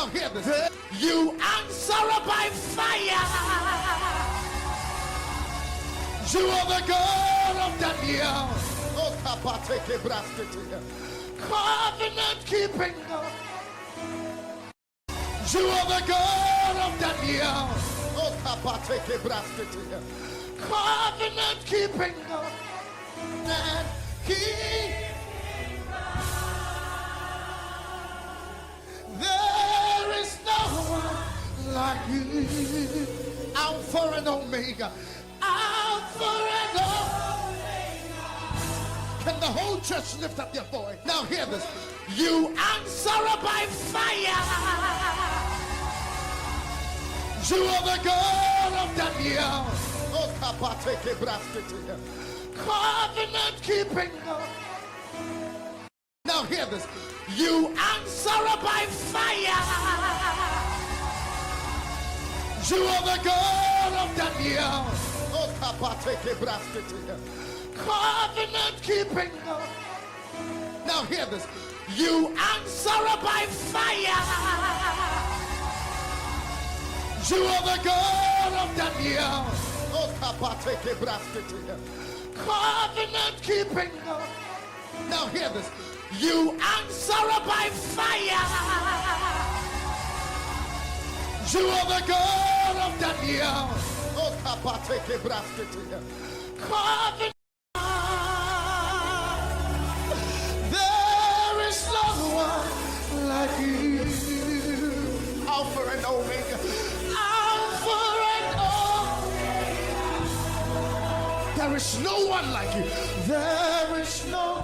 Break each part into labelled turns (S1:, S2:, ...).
S1: Now hear this. You answer by fire. You are the God of Daniel. Oh, Kapateke Braskete. Covenant keeping God. You are the God of Daniel. Oh, Kapateke Braskete. Covenant keeping God. And there is no one like you. Alpha and Omega. Alpha and Omega. Can the whole church lift up their voice? Now hear this. You answer by fire. You are the God of Daniel. Oh, Kapateke Braskete. Covenant keeping God. Now hear this. You answer by fire. You are the God of Daniel. Oh, Kapateke Braskete. Covenant keeping God. Now hear this. You answer by fire. You are the God of Daniel. Oh, Kapateke Braskete. Covenant keeping God. Now hear this. You answer by fire. You are the God of Daniel. Oh, Kapateke Braskete. Covenant. There is no one like you. Alpha and Omega. Alpha and Omega. There is no one like you. There is no.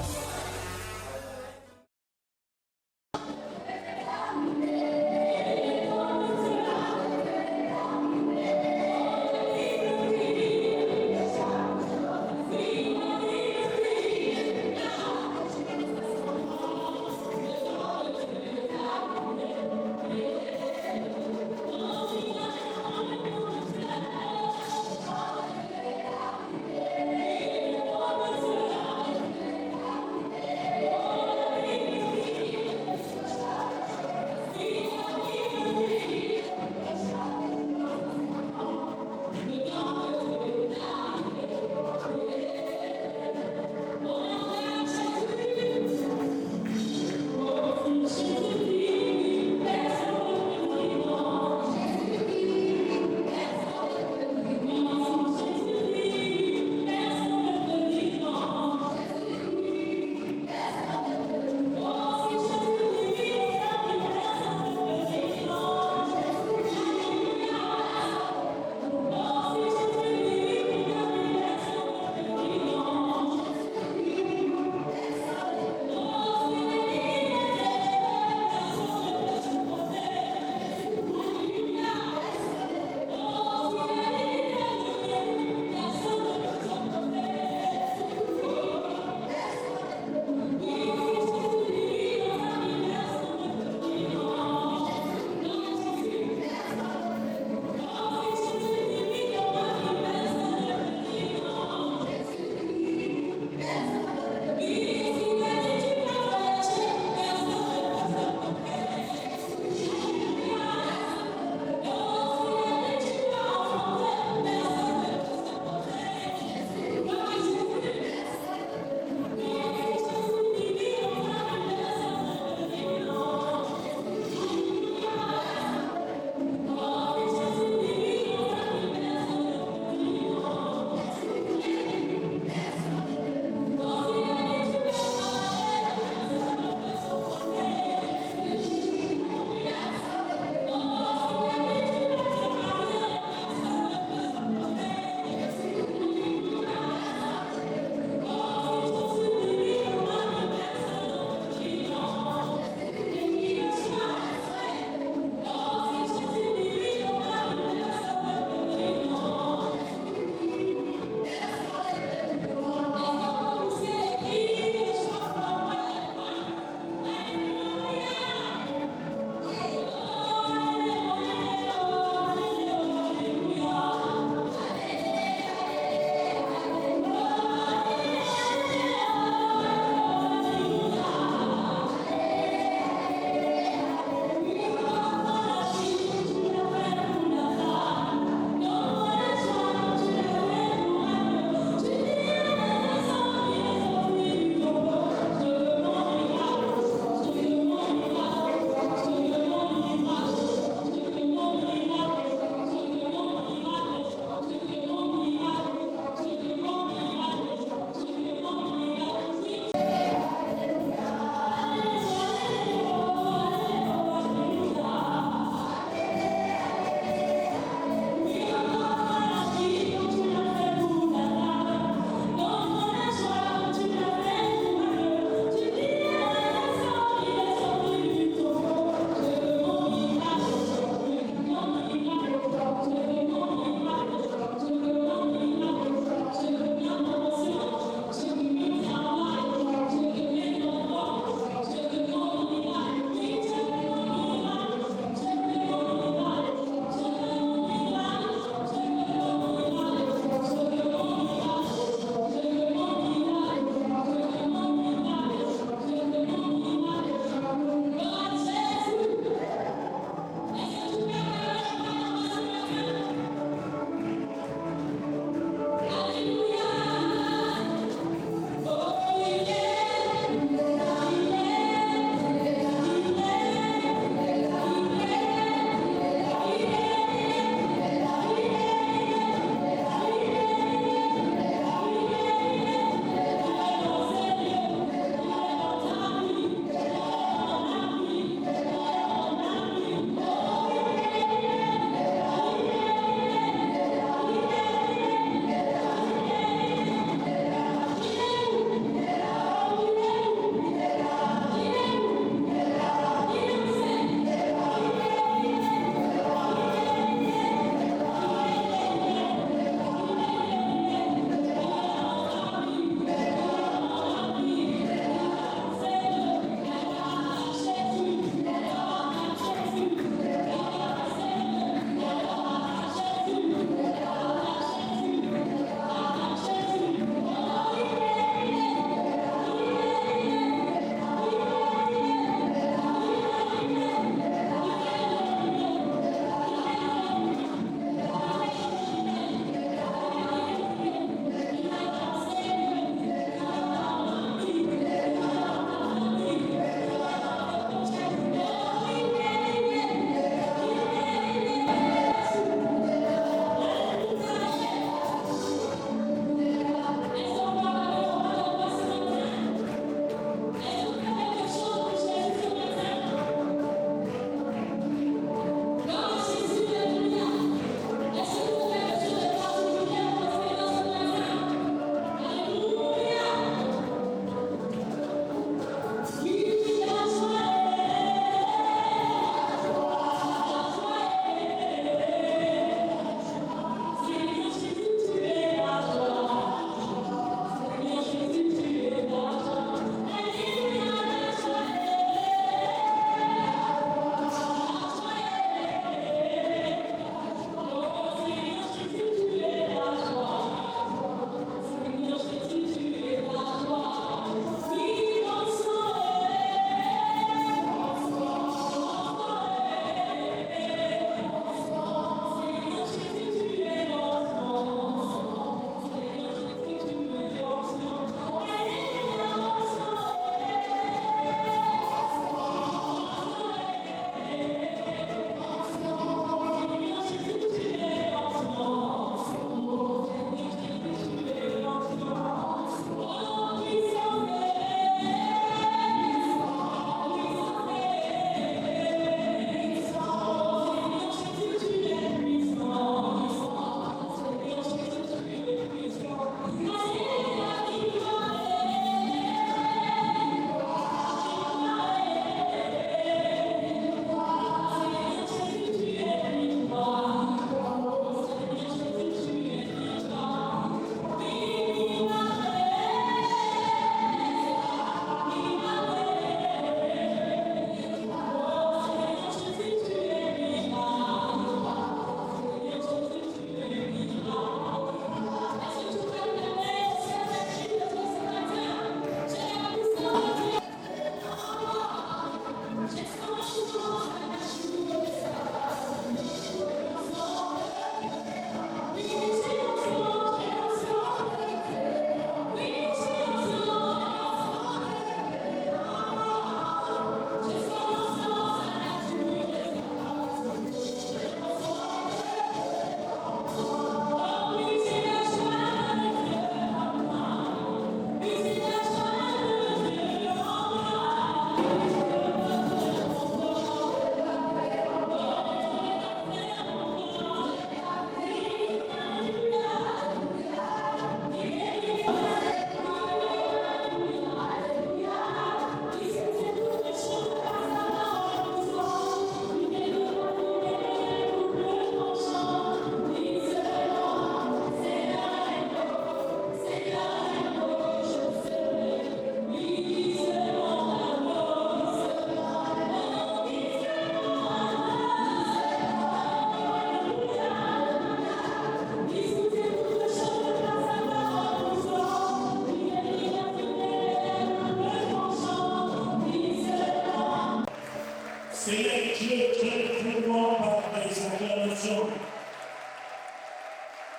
S2: très fréquemment par les acclamations.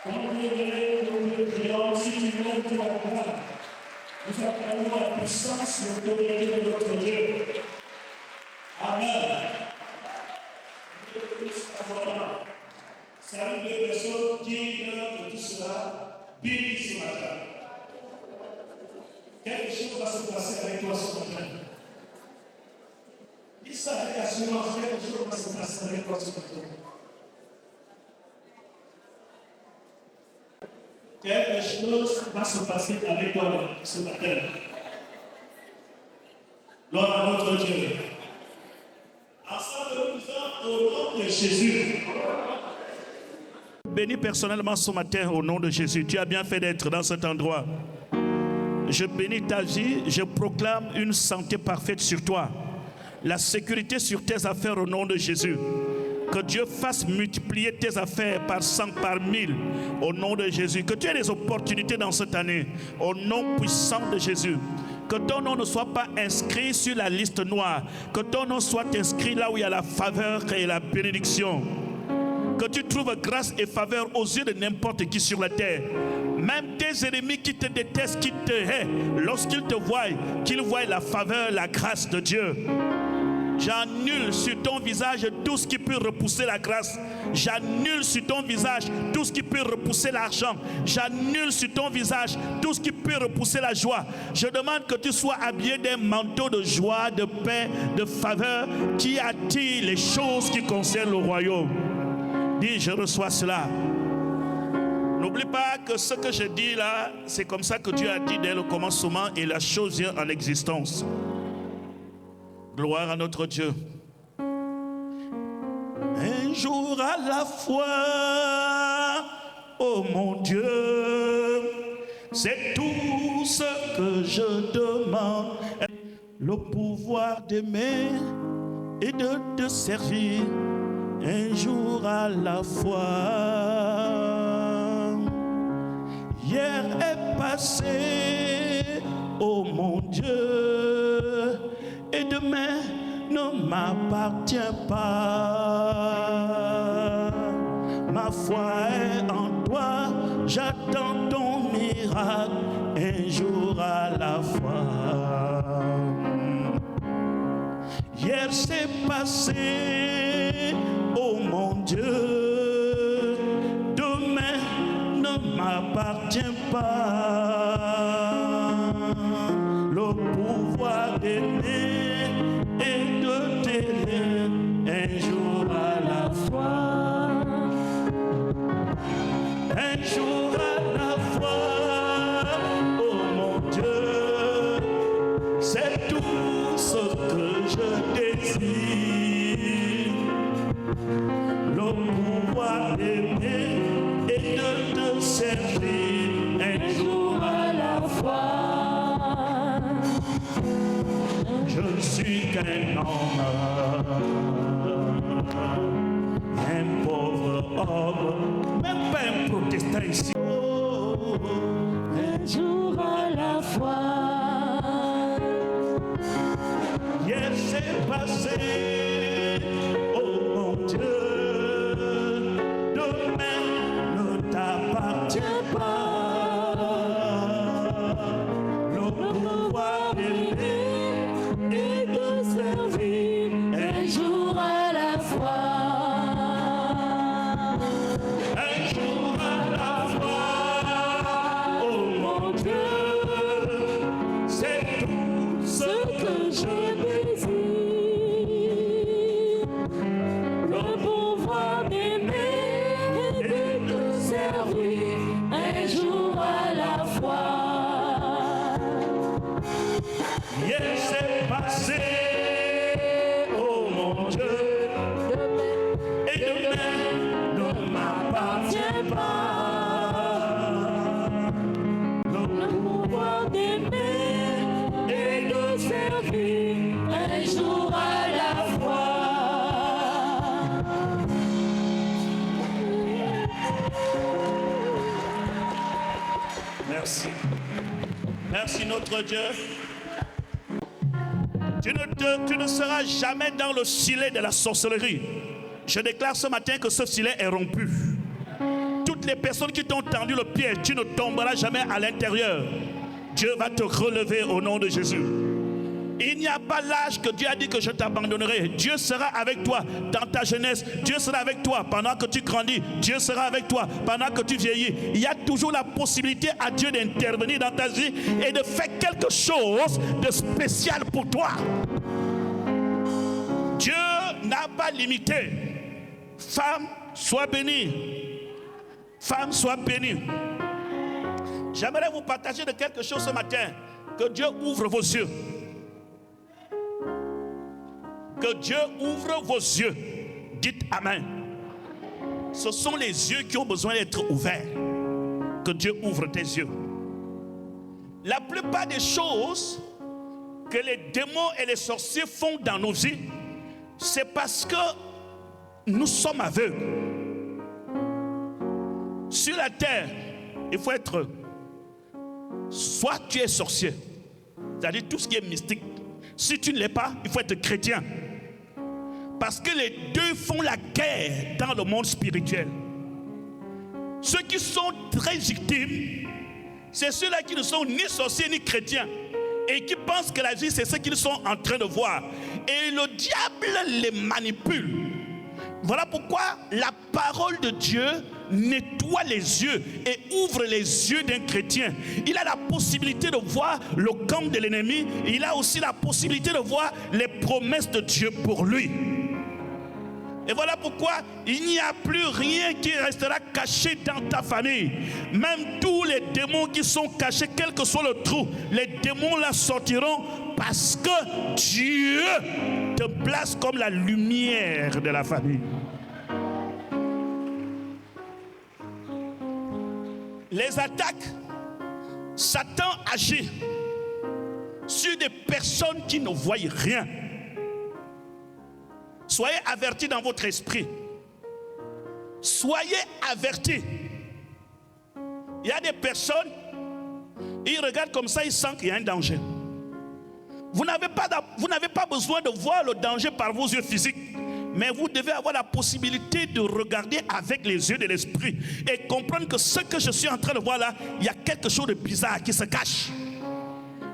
S2: Quand vous verrez que le créant, si tu l'aimes, tu vas comprendre. Nous acclamons la puissance et l'autorité de notre Dieu. Amen. C'est une des personnes qui meurent de tout cela, bénis ce matin. Quelque chose va se passer avec toi ce matin. Dis ça avec assurance, quelque chose va se passer avec toi ce matin. Quelque chose va se passer avec toi ce matin. Gloire à notre Dieu. Ensemble, nous sommes au nom de Jésus. Bénis personnellement ce matin au nom de Jésus. Tu as bien fait d'être dans cet endroit. Je bénis ta vie, je proclame une santé parfaite sur toi. La sécurité sur tes affaires au nom de Jésus. Que Dieu fasse multiplier tes affaires par 100, par 1000 au nom de Jésus. Que tu aies des opportunités dans cette année au nom puissant de Jésus. Que ton nom ne soit pas inscrit sur la liste noire. Que ton nom soit inscrit là où il y a la faveur et la bénédiction. Que tu trouves grâce et faveur aux yeux de n'importe qui sur la terre. Même tes ennemis qui te détestent, qui te haïssent, lorsqu'ils te voient, qu'ils voient la faveur, la grâce de Dieu. J'annule sur ton visage tout ce qui peut repousser la grâce. J'annule sur ton visage tout ce qui peut repousser l'argent. J'annule sur ton visage tout ce qui peut repousser la joie. Je demande que tu sois habillé d'un manteau de joie, de paix, de faveur qui attire les choses qui concernent le royaume. Dis, je reçois cela. N'oublie pas que ce que je dis là, c'est comme ça que Dieu a dit dès le commencement et la chose vient en existence. Gloire à notre Dieu. Un jour à la fois, oh mon Dieu, c'est tout ce que je demande. Le pouvoir d'aimer et de te servir. Un jour à la fois. Hier est passé, oh mon Dieu, et demain ne m'appartient pas. Ma foi est en toi, j'attends ton miracle, un jour à la fois. Hier c'est passé, oh mon Dieu, demain ne m'appartient pas. Le pouvoir d'aimer et de t'aimer un jour à la fois. Un jour à la fois, oh mon Dieu, c'est tout ce que je désire. Le pouvoir d'aimer et de te servir un jour à la fois. Je ne suis qu'un homme, un pauvre homme, même pas un protestant ici. Oh,
S3: Un jour à la fois.
S2: hier c'est passé, oh mon Dieu, demain ne t'appartient pas. Le pouvoir d'aimer et de servir
S3: Un jour à la fois.
S2: un jour à la fois. Oh mon Dieu, c'est tout ce que je
S3: désire. Le pouvoir d'aimer et de te servir. Un jour à la fois.
S2: hier c'est passé, oh mon Dieu, et demain ne m'appartient pas. Le
S3: Pouvoir d'aimer et de servir. Un jour à la fois.
S2: Merci. Merci notre Dieu. Tu ne seras jamais dans le filet de la sorcellerie. Je déclare ce matin que ce filet est rompu. Toutes les personnes qui t'ont tendu le pied, tu ne tomberas jamais à l'intérieur. Dieu va te relever au nom de Jésus. Il n'y a pas l'âge que Dieu a dit que je t'abandonnerai. Dieu sera avec toi dans ta jeunesse. Dieu sera avec toi pendant que tu grandis. Dieu sera avec toi pendant que tu vieillis. Il y a toujours la possibilité à Dieu d'intervenir dans ta vie et de faire quelque chose de spécial pour toi. Dieu n'a pas limité. Femme, sois bénie. Femme, sois bénie. J'aimerais vous partager de quelque chose ce matin. Que Dieu ouvre vos yeux. Que Dieu ouvre vos yeux. Dites Amen. Ce sont les yeux qui ont besoin d'être ouverts. Que Dieu ouvre tes yeux. La plupart des choses que les démons et les sorciers font dans nos vies, c'est parce que nous sommes aveugles. Sur la terre, il faut être, soit tu es sorcier, c'est-à-dire tout ce qui est mystique. Si tu ne l'es pas, il faut être chrétien. Parce que les deux font la guerre dans le monde spirituel. Ceux qui sont très victimes, c'est ceux-là qui ne sont ni sorciers ni chrétiens et qui pensent que la vie c'est ce qu'ils sont en train de voir. Et le diable les manipule. Voilà pourquoi la parole de Dieu nettoie les yeux et ouvre les yeux d'un chrétien. Il a la possibilité de voir le camp de l'ennemi. Il a aussi la possibilité de voir les promesses de Dieu pour lui. Et voilà pourquoi il n'y a plus rien qui restera caché dans ta famille. Même tous les démons qui sont cachés, quel que soit le trou, les démons la sortiront parce que Dieu te place comme la lumière de la famille. Les attaques, Satan agit sur des personnes qui ne voient rien. Soyez avertis dans votre esprit. Soyez avertis. Il y a des personnes, ils regardent comme ça, ils sentent qu'il y a un danger. Vous n'avez pas besoin de voir le danger par vos yeux physiques, mais vous devez avoir la possibilité de regarder avec les yeux de l'esprit et comprendre que ce que je suis en train de voir là, il y a quelque chose de bizarre qui se cache.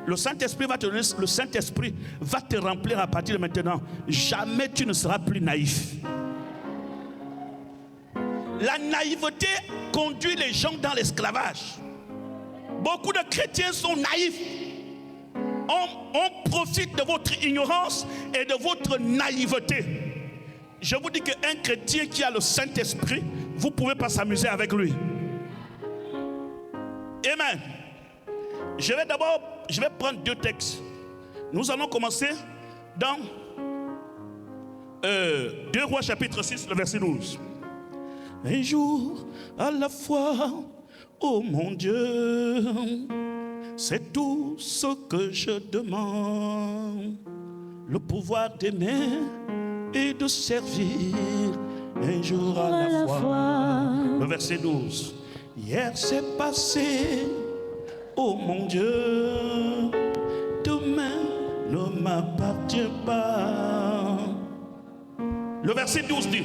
S2: Le Saint-Esprit va te remplir à partir de maintenant. Jamais tu ne seras plus naïf. La naïveté conduit les gens dans l'esclavage. Beaucoup de chrétiens sont naïfs. On profite de votre ignorance et de votre naïveté. Je vous dis qu'un chrétien qui a le Saint-Esprit, vous ne pouvez pas s'amuser avec lui. Amen. Je vais prendre deux textes. Nous allons commencer dans 2 Rois chapitre 6, le verset 12. Un jour à la fois, oh mon Dieu, c'est tout ce que je demande. Le pouvoir d'aimer et de servir un jour à la fois. Le verset 12. Hier c'est passé, oh mon Dieu, demain ne m'appartient pas. Le verset 12 dit.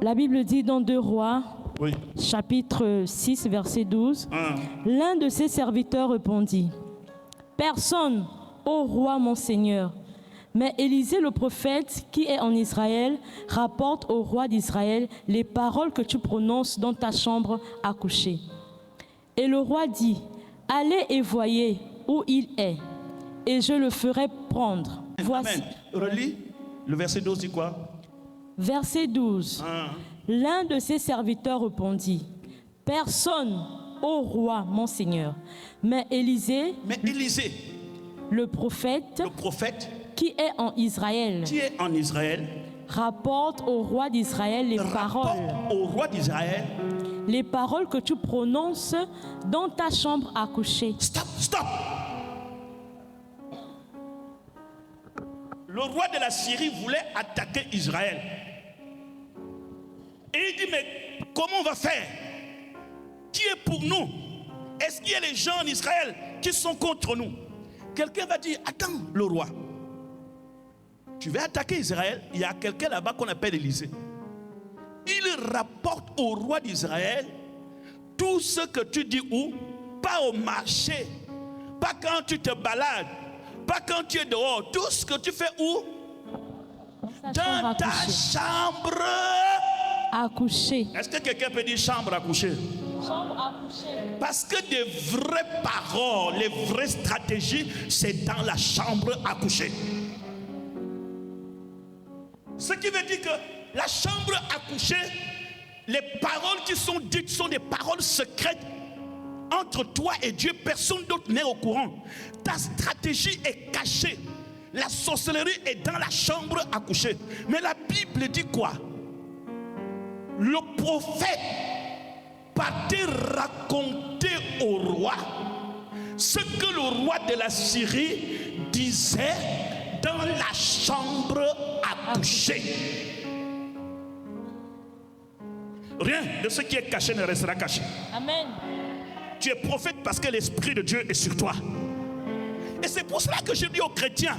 S3: La Bible dit dans 2 Rois,
S2: oui.
S3: Chapitre 6, verset 12. L'un de ses serviteurs répondit, personne, ô roi mon Seigneur. Mais Élisée le prophète qui est en Israël rapporte au roi d'Israël les paroles que tu prononces dans ta chambre à coucher. Et le roi dit, allez et voyez où il est, et je le ferai prendre. Voici.
S2: Amen. Relis, le verset 12 dit quoi?
S3: Verset 12. L'un de ses serviteurs répondit, personne, ô roi mon Seigneur. Mais Élisée, le prophète, qui est en Israël, rapporte au roi d'Israël les paroles que tu prononces dans ta chambre à coucher.
S2: Stop. Le roi de la Syrie voulait attaquer Israël. Et il dit, mais comment on va faire? Qui est pour nous? Est-ce qu'il y a les gens en Israël qui sont contre nous? Quelqu'un va dire, attends, le roi, tu vas attaquer Israël, il y a quelqu'un là-bas qu'on appelle Élisée. Il rapporte au roi d'Israël tout ce que tu dis où? Pas au marché, pas quand tu te balades, pas quand tu es dehors. Tout ce que tu fais où? Dans ta chambre
S3: à coucher.
S2: Est-ce que quelqu'un peut dire chambre à coucher?
S3: Chambre à coucher.
S2: Parce que des vraies paroles, les vraies stratégies, c'est dans la chambre à coucher. Ce qui veut dire que la chambre à coucher, les paroles qui sont dites sont des paroles secrètes entre toi et Dieu. Personne d'autre n'est au courant. Ta stratégie est cachée. La sorcellerie est dans la chambre à coucher. Mais la Bible dit quoi? Le prophète partait raconter au roi ce que le roi de la Syrie disait dans la chambre à coucher. Rien de ce qui est caché ne restera caché.
S3: Amen.
S2: Tu es prophète parce que l'Esprit de Dieu est sur toi. Et c'est pour cela que je dis aux chrétiens,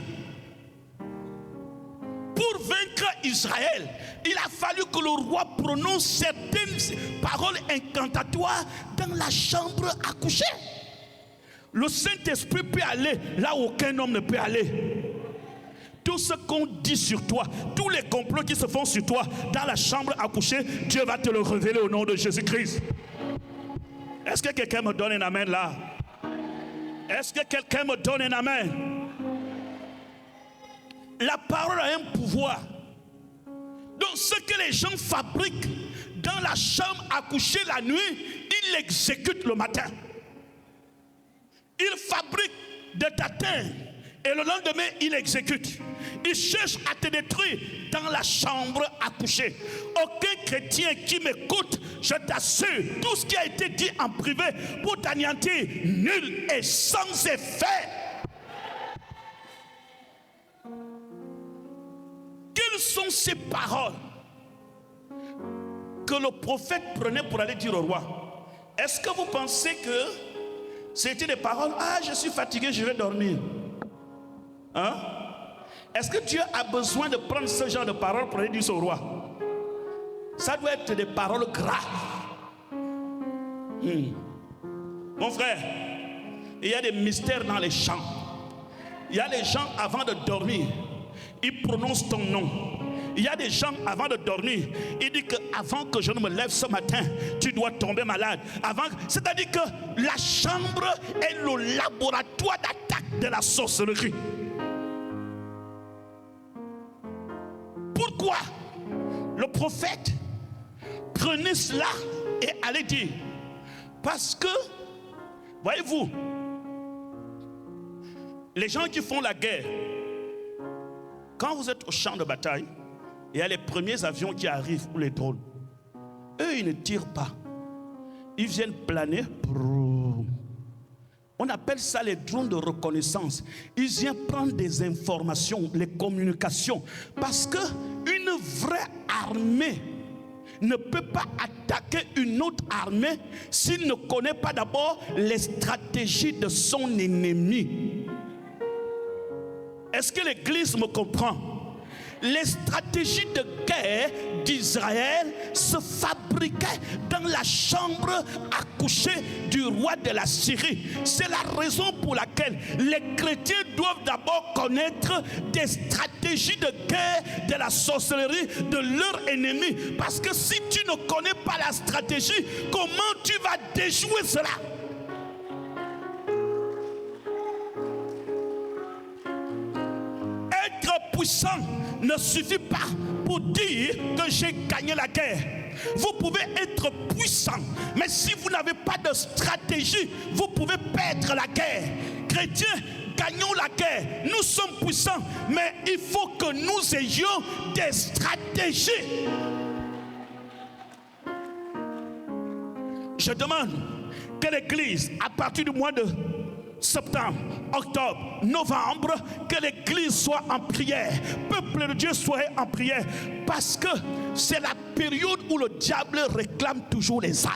S2: pour vaincre Israël, il a fallu que le roi prononce certaines paroles incantatoires dans la chambre à coucher. Le Saint-Esprit peut aller là où aucun homme ne peut aller. Tout ce qu'on dit sur toi, tous les complots qui se font sur toi dans la chambre à coucher, Dieu va te le révéler au nom de Jésus-Christ. Est-ce que quelqu'un me donne un amen là? Est-ce que quelqu'un me donne un amen? La parole a un pouvoir. Donc ce que les gens fabriquent dans la chambre à coucher la nuit, ils l'exécutent le matin. Ils fabriquent de ta terre et le lendemain ils l'exécutent. Ils cherchent à te détruire dans la chambre à coucher. Aucun chrétien qui m'écoute, je t'assure, tout ce qui a été dit en privé pour t'anéantir, nul et sans effet. Quelles sont ces paroles que le prophète prenait pour aller dire au roi? Est-ce que vous pensez que c'était des paroles? Ah, je suis fatigué, je vais dormir. Hein? Est-ce que Dieu a besoin de prendre ce genre de paroles pour aller dire au roi? Ça doit être des paroles graves. Mon frère, il y a des mystères dans les chants. Il y a des gens avant de dormir, ils prononcent ton nom. Il y a des gens avant de dormir, ils disent que avant que je ne me lève ce matin, tu dois tomber malade. C'est-à-dire que la chambre est le laboratoire d'attaque de la sorcellerie. Pourquoi le prophète prenait cela et allait dire? Parce que, voyez-vous, les gens qui font la guerre, quand vous êtes au champ de bataille, il y a les premiers avions qui arrivent ou les drones. Eux, ils ne tirent pas. Ils viennent planer. On appelle ça les drones de reconnaissance. Ils viennent prendre des informations, les communications. Parce qu'une vraie armée ne peut pas attaquer une autre armée s'il ne connaît pas d'abord les stratégies de son ennemi. Est-ce que l'Église me comprend? Les stratégies de guerre d'Israël se fabriquaient dans la chambre à coucher du roi de la Syrie. C'est la raison pour laquelle les chrétiens doivent d'abord connaître des stratégies de guerre de la sorcellerie de leur ennemi. Parce que si tu ne connais pas la stratégie, comment tu vas déjouer cela? Puissant ne suffit pas pour dire que j'ai gagné la guerre. Vous pouvez être puissant, mais si vous n'avez pas de stratégie, vous pouvez perdre la guerre. Chrétiens, gagnons la guerre. Nous sommes puissants, mais il faut que nous ayons des stratégies. Je demande que l'Église, à partir du mois de septembre, octobre, novembre, que l'Église soit en prière, peuple de Dieu soit en prière, parce que c'est la période où le diable réclame toujours les âmes.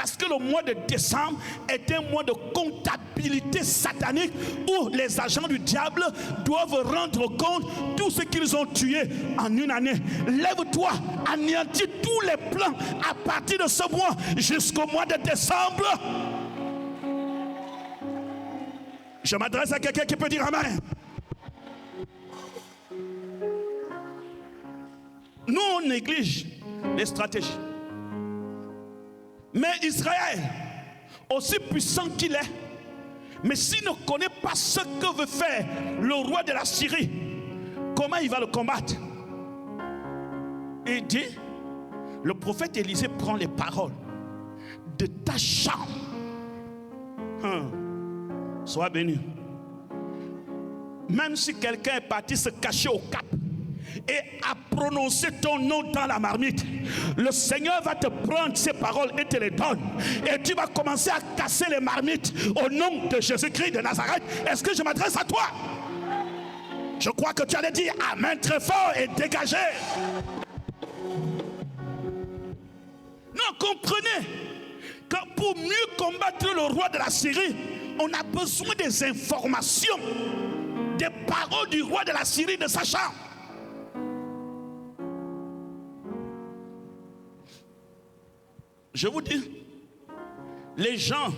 S2: Parce que le mois de décembre est un mois de comptabilité satanique où les agents du diable doivent rendre compte de tout ce qu'ils ont tué en une année. Lève-toi, anéantis tous les plans à partir de ce mois jusqu'au mois de décembre. Je m'adresse à quelqu'un qui peut dire amen. Nous, on néglige les stratégies. Mais Israël, aussi puissant qu'il est, mais s'il ne connaît pas ce que veut faire le roi de la Syrie, comment il va le combattre? Il dit, le prophète Élisée prend les paroles de ta chambre. Sois béni. Même si quelqu'un est parti se cacher au cap et a prononcé ton nom dans la marmite, le Seigneur va te prendre ces paroles et te les donne. Et tu vas commencer à casser les marmites au nom de Jésus-Christ de Nazareth. Est-ce que je m'adresse à toi? Je crois que tu allais dire amen très fort et dégager. Non, comprenez que pour mieux combattre le roi de la Syrie, on a besoin des informations, des paroles du roi de la Syrie, de sa chambre. Je vous dis, les gens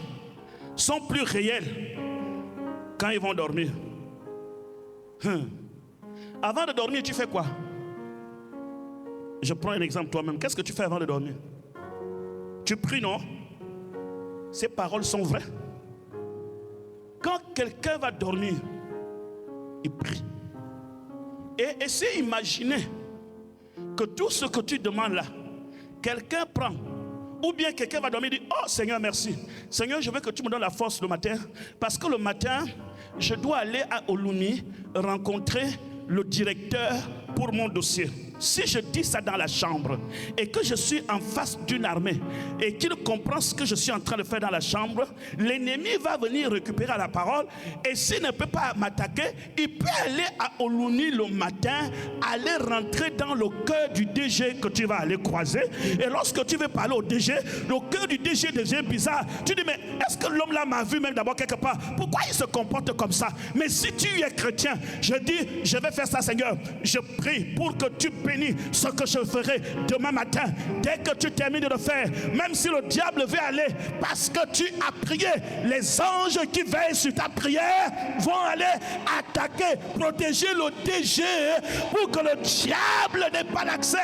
S2: sont plus réels quand ils vont dormir. Avant de dormir, tu fais quoi? Je prends un exemple toi-même. Qu'est-ce que tu fais avant de dormir? Tu pries, non? Ces paroles sont vraies. Quand quelqu'un va dormir, il prie. Et essaie d'imaginer que tout ce que tu demandes là, quelqu'un prend. Ou bien quelqu'un va dormir et dit, oh Seigneur, merci. Seigneur, je veux que tu me donnes la force le matin. Parce que le matin, je dois aller à Olumi rencontrer le directeur pour mon dossier. Si je dis ça dans la chambre et que je suis en face d'une armée et qu'il comprend ce que je suis en train de faire dans la chambre, l'ennemi va venir récupérer la parole et s'il ne peut pas m'attaquer, il peut aller à Oluni le matin, aller rentrer dans le cœur du DG que tu vas aller croiser. Et lorsque tu veux parler au DG, le cœur du DG devient bizarre. Tu dis, mais est-ce que l'homme là m'a vu même d'abord quelque part? Pourquoi il se comporte comme ça? Mais si tu es chrétien, je dis, je vais faire ça, Seigneur. Je prie pour que tu bénis ce que je ferai demain matin. Dès que tu termines de le faire, même si le diable veut aller, parce que tu as prié, les anges qui veillent sur ta prière vont aller attaquer, protéger le DG pour que le diable n'ait pas d'accès.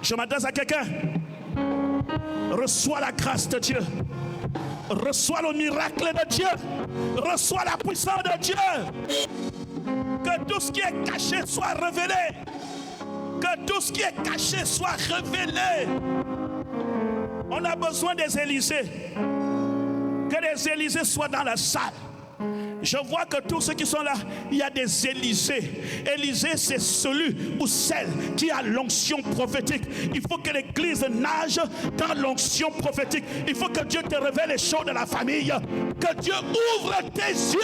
S2: Je m'adresse à quelqu'un. Reçois la grâce de Dieu. Reçois le miracle de Dieu. Reçois la puissance de Dieu. Que tout ce qui est caché soit révélé. Que tout ce qui est caché soit révélé. On a besoin des Élysées. Que les Élysées soient dans la salle. Je vois que tous ceux qui sont là, il y a des Élysées. Élysée, c'est celui ou celle qui a l'onction prophétique. Il faut que l'Église nage dans l'onction prophétique. Il faut que Dieu te révèle les choses de la famille. Que Dieu ouvre tes yeux.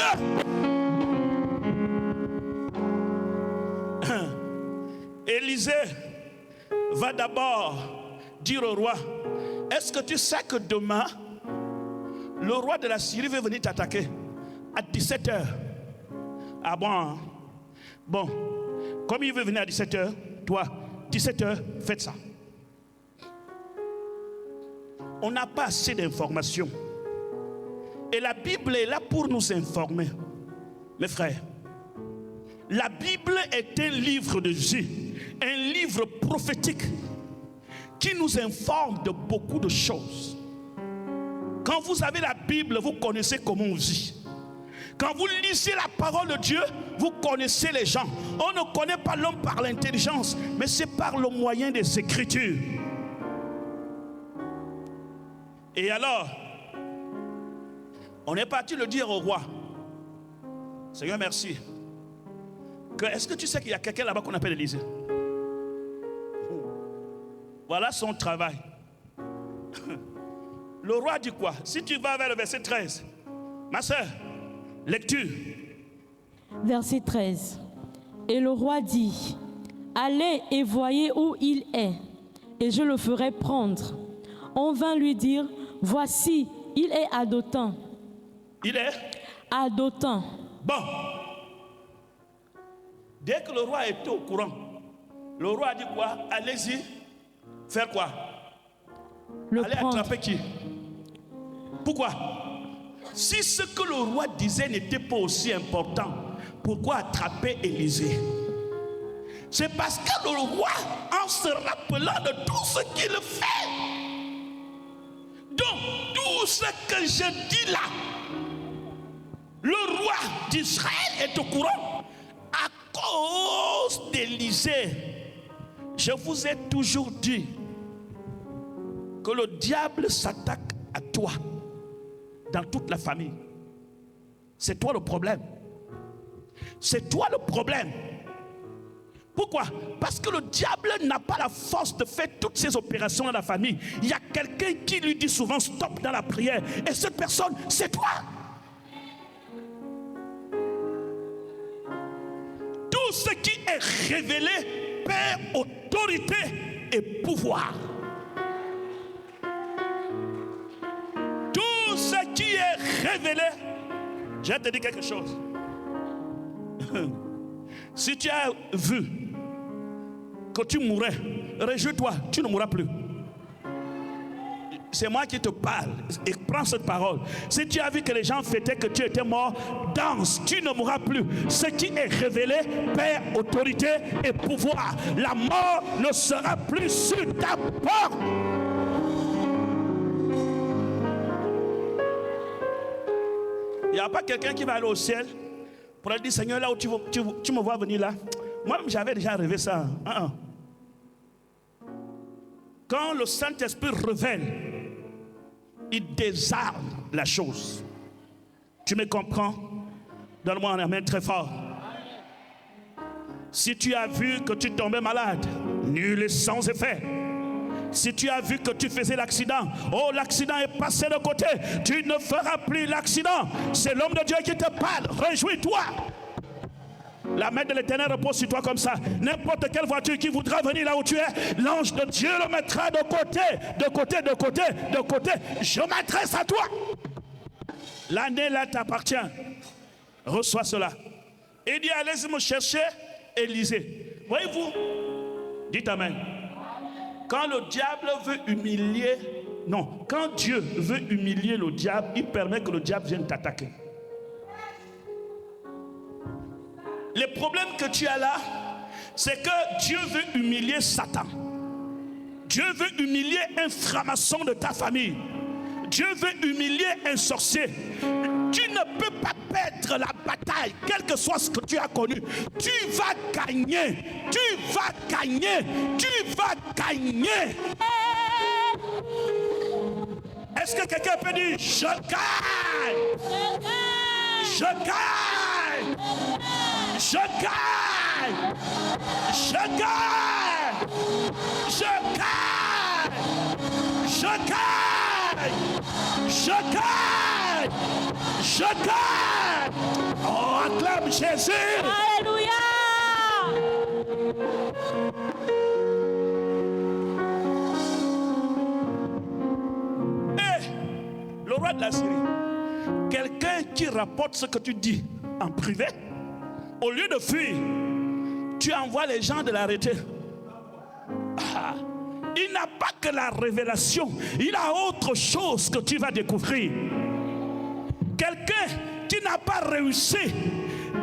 S2: Élysée va d'abord dire au roi, est-ce que tu sais que demain, le roi de la Syrie veut venir t'attaquer à 17h. Ah bon? Bon, comme il veut venir à 17h, toi, 17h, faites ça. On n'a pas assez d'informations. Et la Bible est là pour nous informer. Mes frères, la Bible est un livre de Dieu, un livre prophétique qui nous informe de beaucoup de choses. Quand vous avez la Bible, vous connaissez comment on vit. Quand vous lisez la parole de Dieu, vous connaissez les gens. On ne connaît pas l'homme par l'intelligence, mais c'est par le moyen des Écritures. Et alors, on est parti le dire au roi. Seigneur, merci. Est-ce que tu sais qu'il y a quelqu'un là-bas qu'on appelle Élysée? Voilà son travail. Le roi dit quoi? Si tu vas vers le verset 13, ma soeur, lecture.
S3: Verset 13. Et le roi dit, allez et voyez où il est, et je le ferai prendre. On vint lui dire, voici, il est à Dothan.
S2: Il est
S3: À Dothan.
S2: bon. Dès que le roi était au courant, le roi a dit quoi? Allez-y, faire quoi?
S3: Le
S2: Allez
S3: prendre.
S2: attraper qui? Pourquoi? Si ce que le roi disait n'était pas aussi important, pourquoi attraper Élisée? C'est parce que le roi, en se rappelant de tout ce qu'il fait, donc tout ce que je dis là, le roi d'Israël est au courant à cause d'Élisée. Je vous ai toujours dit que le diable s'attaque à toi dans toute la famille. C'est toi le problème. C'est toi le problème. Pourquoi? Parce que le diable n'a pas la force de faire toutes ces opérations dans la famille. Il y a quelqu'un qui lui dit souvent stop dans la prière. Et cette personne, c'est toi. Tout ce qui est révélé perd autorité et pouvoir. Tout ce qui est révélé, je vais te dire quelque chose. Si tu as vu que tu mourrais, réjouis-toi, tu ne mourras plus. C'est moi qui te parle et prends cette parole. Si tu as vu que les gens fêtaient que tu étais mort, danse, tu ne mourras plus. Ce qui est révélé perd autorité et pouvoir. La mort ne sera plus sur ta porte. Il n'y a pas quelqu'un qui va aller au ciel pour aller dire, Seigneur, là où tu me vois venir là, moi-même j'avais déjà rêvé ça. Quand le Saint-Esprit révèle, il désarme la chose. Tu me comprends? Donne-moi un amen très fort. Si tu as vu que tu tombais malade, nul est sans effet. Si tu as vu que tu faisais l'accident, oh, l'accident est passé de côté, tu ne feras plus l'accident. C'est l'homme de Dieu qui te parle. Réjouis-toi. La main de l'Éternel repose sur toi comme ça. N'importe quelle voiture qui voudra venir là où tu es, l'ange de Dieu le mettra de côté, de côté, de côté, de côté. Je m'adresse à toi. L'année là t'appartient. Reçois cela. Il dit, allez-y me chercher Élisée. Voyez-vous? Dites amen. Quand le diable veut humilier, non, quand Dieu veut humilier le diable, il permet que le diable vienne t'attaquer. Le problème que tu as là, c'est que Dieu veut humilier Satan. Dieu veut humilier un franc-maçon de ta famille. Dieu veut humilier un sorcier. Tu ne peux pas perdre la bataille, quel que soit ce que tu as connu. Tu vas gagner. Tu vas gagner. Tu vas gagner. Est-ce que quelqu'un peut dire, je gagne? Je gagne. Je gagne. Je gagne. Je gagne. Je gagne. Je gagne. Je gagne. Oh, acclame Jésus.
S3: Alléluia.
S2: Le roi de la Syrie, quelqu'un qui rapporte ce que tu dis en privé, au lieu de fuir, tu envoies les gens de l'arrêter. Il n'a pas que la révélation, il a autre chose que tu vas découvrir. Quelqu'un qui n'a pas réussi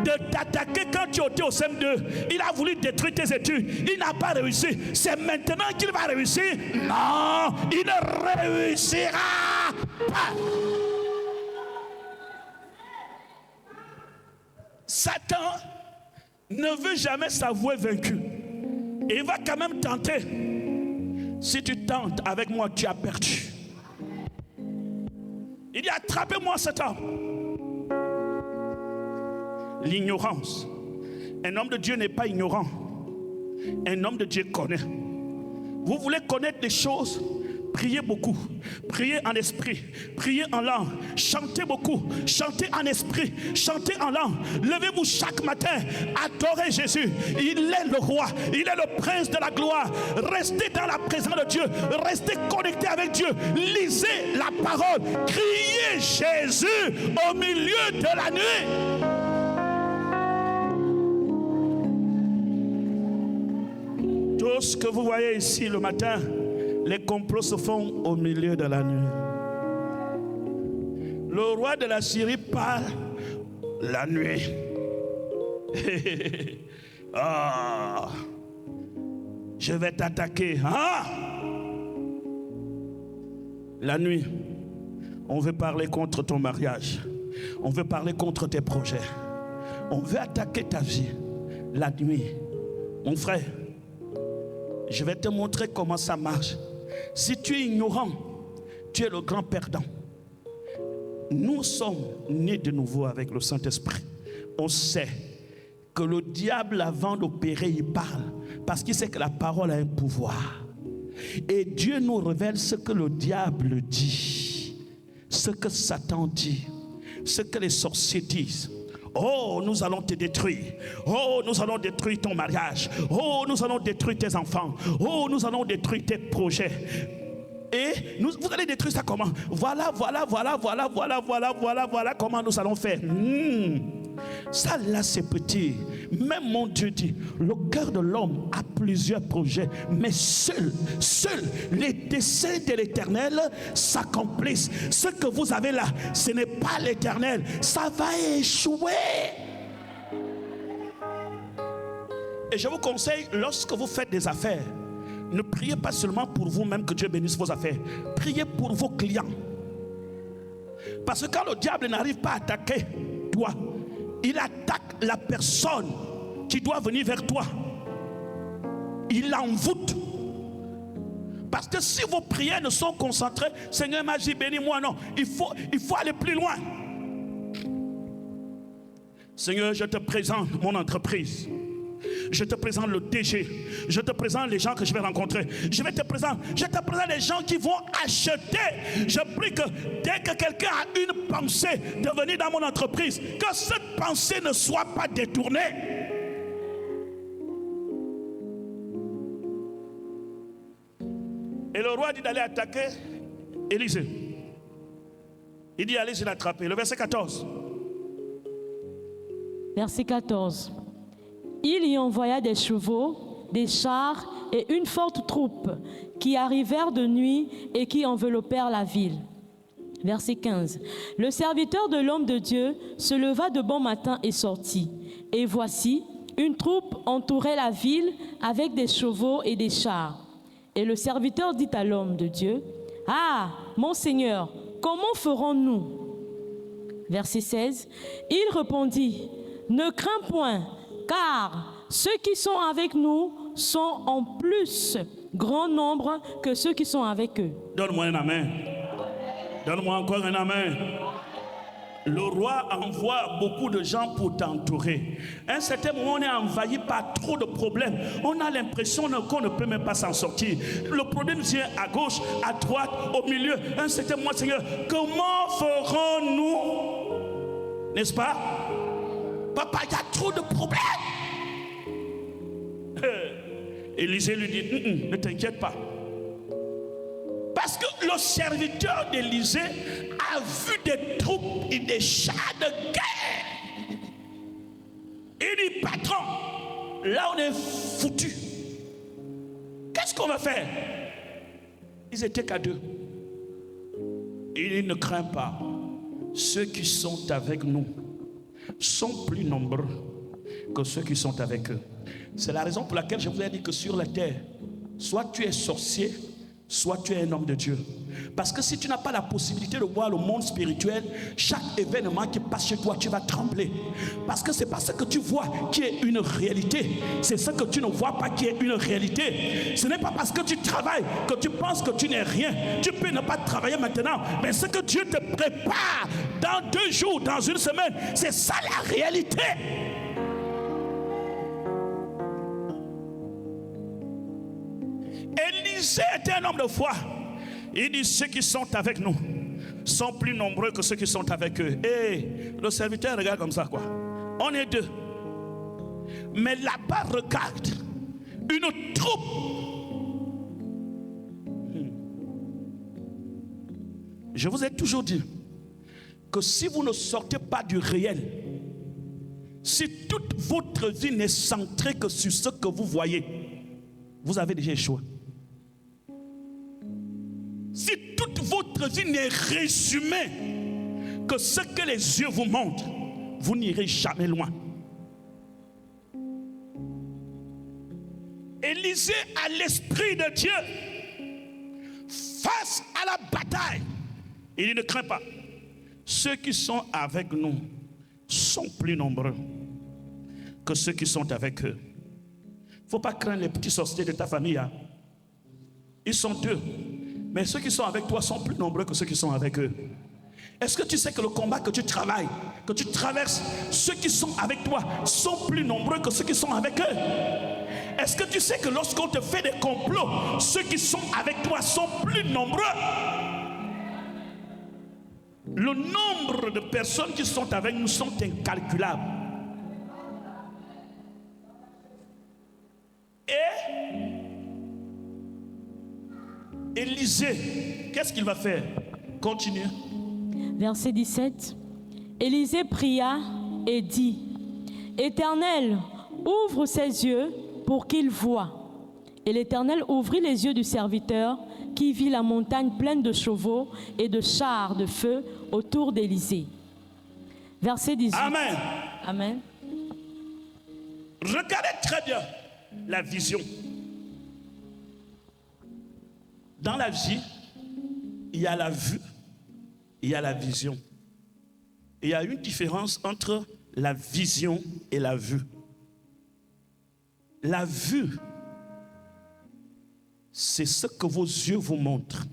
S2: de t'attaquer quand tu étais au CM2, il a voulu détruire tes études, il n'a pas réussi. C'est maintenant qu'il va réussir. Non, il ne réussira pas. Satan ne veut jamais s'avouer vaincu. Et il va quand même tenter. Si tu tentes avec moi, tu as perdu. Il dit, attrapez-moi cet homme. L'ignorance. Un homme de Dieu n'est pas ignorant. Un homme de Dieu connaît. Vous voulez connaître des choses, Priez beaucoup, priez en esprit, priez en langue, chantez beaucoup, chantez en esprit, chantez en langue. Levez-vous chaque matin, adorez Jésus. Il est le roi, il est le prince de la gloire. Restez dans la présence de Dieu, restez connectés avec Dieu. Lisez la parole, criez Jésus au milieu de la nuit. Tout ce que vous voyez ici le matin, les complots se font au milieu de la nuit. Le roi de la Syrie parle la nuit. Ah, je vais t'attaquer. Ah! La nuit, on veut parler contre ton mariage. On veut parler contre tes projets. On veut attaquer ta vie. La nuit, mon frère, je vais te montrer comment ça marche. Si tu es ignorant, tu es le grand perdant. Nous sommes nés de nouveau avec le Saint-Esprit. On sait que le diable, avant d'opérer, il parle. Parce qu'il sait que la parole a un pouvoir. Et Dieu nous révèle ce que le diable dit, ce que Satan dit, ce que les sorciers disent. Oh, nous allons te détruire. Oh, nous allons détruire ton mariage. Oh, nous allons détruire tes enfants. Oh, nous allons détruire tes projets. Et vous allez détruire ça comment? Voilà comment nous allons faire. Ça là c'est petit. Même mon Dieu dit, le cœur de l'homme a plusieurs projets, mais seul les desseins de l'Éternel s'accomplissent. Ce que vous avez là, ce n'est pas l'Éternel, ça va échouer. Et je vous conseille, lorsque vous faites des affaires, ne priez pas seulement pour vous-même que Dieu bénisse vos affaires. Priez pour vos clients. Parce que quand le diable n'arrive pas à attaquer toi, il attaque la personne qui doit venir vers toi. Il l'envoûte. Parce que si vos prières ne sont concentrées, Seigneur m'a dit bénis-moi, non, il faut aller plus loin. Seigneur, je te présente mon entreprise. Je te présente le DG. Je te présente les gens que je vais rencontrer. Je te présente les gens qui vont acheter. Je prie que dès que quelqu'un a une pensée de venir dans mon entreprise, que cette pensée ne soit pas détournée. Et le roi dit d'aller attaquer Élisée. Il dit allez, je l'ai attrapé. Le verset 14.
S3: Verset 14. Il y envoya des chevaux, des chars et une forte troupe qui arrivèrent de nuit et qui enveloppèrent la ville. Verset 15. Le serviteur de l'homme de Dieu se leva de bon matin et sortit. Et voici, une troupe entourait la ville avec des chevaux et des chars. Et le serviteur dit à l'homme de Dieu, « Ah, mon Seigneur, comment ferons-nous » Verset 16. Il répondit, « Ne crains point, car ceux qui sont avec nous sont en plus grand nombre que ceux qui sont avec eux. »
S2: Donne-moi un amen. Donne-moi encore un amen. Le roi envoie beaucoup de gens pour t'entourer. À un certain moment, on est envahi par trop de problèmes. On a l'impression qu'on ne peut même pas s'en sortir. Le problème vient à gauche, à droite, au milieu. À un certain moment, Seigneur, comment ferons-nous? N'est-ce pas? Papa, il y a trop de problèmes. Élisée lui dit, ne t'inquiète pas. Parce que le serviteur d'Élisée a vu des troupes et des chars de guerre. Il dit, patron, là on est foutu. Qu'est-ce qu'on va faire? Ils étaient qu'à deux. Il ne craint pas. Ceux qui sont avec nous sont plus nombreux que ceux qui sont avec eux. C'est la raison pour laquelle je vous ai dit que sur la terre, soit tu es sorcier, soit tu es un homme de Dieu. Parce que si tu n'as pas la possibilité de voir le monde spirituel, chaque événement qui passe chez toi, tu vas trembler. Parce que c'est pas ce que tu vois qui est une réalité. C'est ce que tu ne vois pas qui est une réalité. Ce n'est pas parce que tu travailles que tu penses que tu n'es rien. Tu peux ne pas travailler maintenant, mais ce que Dieu te prépare dans 2 jours, dans 1 semaine, c'est ça la réalité. Élisée était un homme de foi. Il dit ceux qui sont avec nous sont plus nombreux que ceux qui sont avec eux. Et le serviteur regarde comme ça, quoi. On est deux. Mais là-bas, regarde une troupe. Je vous ai toujours dit que si vous ne sortez pas du réel, si toute votre vie n'est centrée que sur ce que vous voyez, vous avez déjà échoué. Si toute votre vie n'est résumée que ce que les yeux vous montrent, vous n'irez jamais loin. Élisée a l'esprit de Dieu face à la bataille. Il ne craint pas. Ceux qui sont avec nous sont plus nombreux que ceux qui sont avec eux. Il ne faut pas craindre les petits sorciers de ta famille. Hein. Ils sont deux. Mais ceux qui sont avec toi sont plus nombreux que ceux qui sont avec eux. Est-ce que tu sais que le combat que tu travailles, que tu traverses, ceux qui sont avec toi sont plus nombreux que ceux qui sont avec eux? Est-ce que tu sais que lorsqu'on te fait des complots, ceux qui sont avec toi sont plus nombreux? Le nombre de personnes qui sont avec nous sont incalculables. Et Élisée, qu'est-ce qu'il va faire? Continue.
S3: Verset 17. Élisée pria et dit: Éternel, ouvre ses yeux pour qu'il voie. Et l'Éternel ouvrit les yeux du serviteur, qui vit la montagne pleine de chevaux et de chars de feu autour d'Élisée. Verset 18.
S2: Amen.
S3: Amen.
S2: Regardez très bien la vision. Dans la vie, il y a la vue, il y a la vision. Et il y a une différence entre la vision et la vue. La vue, c'est ce que vos yeux vous montrent.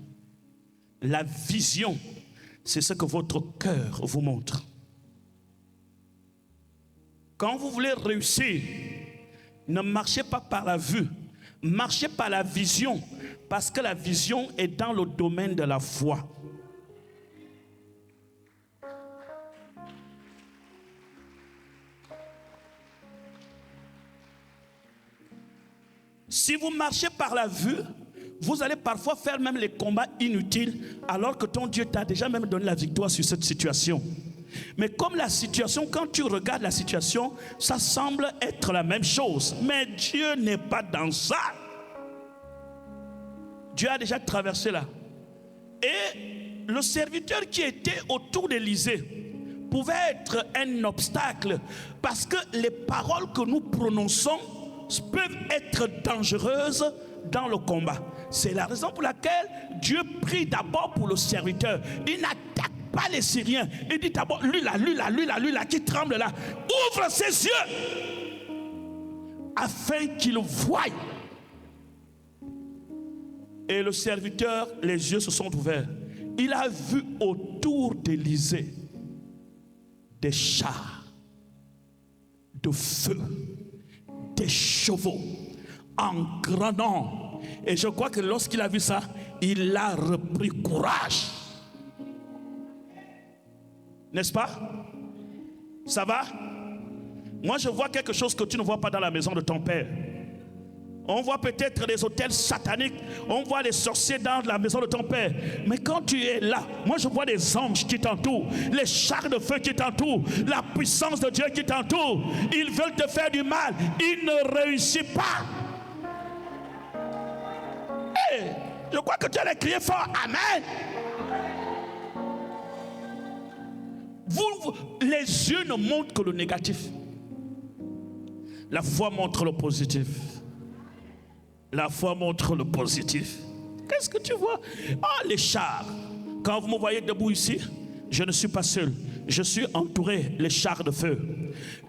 S2: La vision, c'est ce que votre cœur vous montre. Quand vous voulez réussir, ne marchez pas par la vue, marchez par la vision, parce que la vision est dans le domaine de la foi. Si vous marchez par la vue, vous allez parfois faire même les combats inutiles, alors que ton Dieu t'a déjà même donné la victoire sur cette situation. Mais comme la situation, quand tu regardes la situation, ça semble être la même chose. Mais Dieu n'est pas dans ça. Dieu a déjà traversé là. Et le serviteur qui était autour d'Élisée pouvait être un obstacle, parce que les paroles que nous prononçons peuvent être dangereuses dans le combat. C'est la raison pour laquelle Dieu prie d'abord pour le serviteur. Il n'attaque pas les Syriens. Il dit d'abord, lui là, qui tremble là, ouvre ses yeux afin qu'il voie. Et le serviteur, les yeux se sont ouverts. Il a vu autour d'Élisée des chars de feu, des chevaux en grand nombre. Et je crois que lorsqu'il a vu ça, il a repris courage. N'est-ce pas? Ça va? Moi, je vois quelque chose que tu ne vois pas dans la maison de ton père. On voit peut-être des hôtels sataniques, on voit les sorciers dans la maison de ton père. Mais quand tu es là, moi je vois des anges qui t'entourent, les chars de feu qui t'entourent, la puissance de Dieu qui t'entoure. Ils veulent te faire du mal, ils ne réussissent pas. Hey, je crois que tu allais crier fort, Amen. Les yeux ne montrent que le négatif. La foi montre le positif. La foi montre le positif. Qu'est-ce que tu vois? Ah, les chars. Quand vous me voyez debout ici, je ne suis pas seul. Je suis entouré, les chars de feu.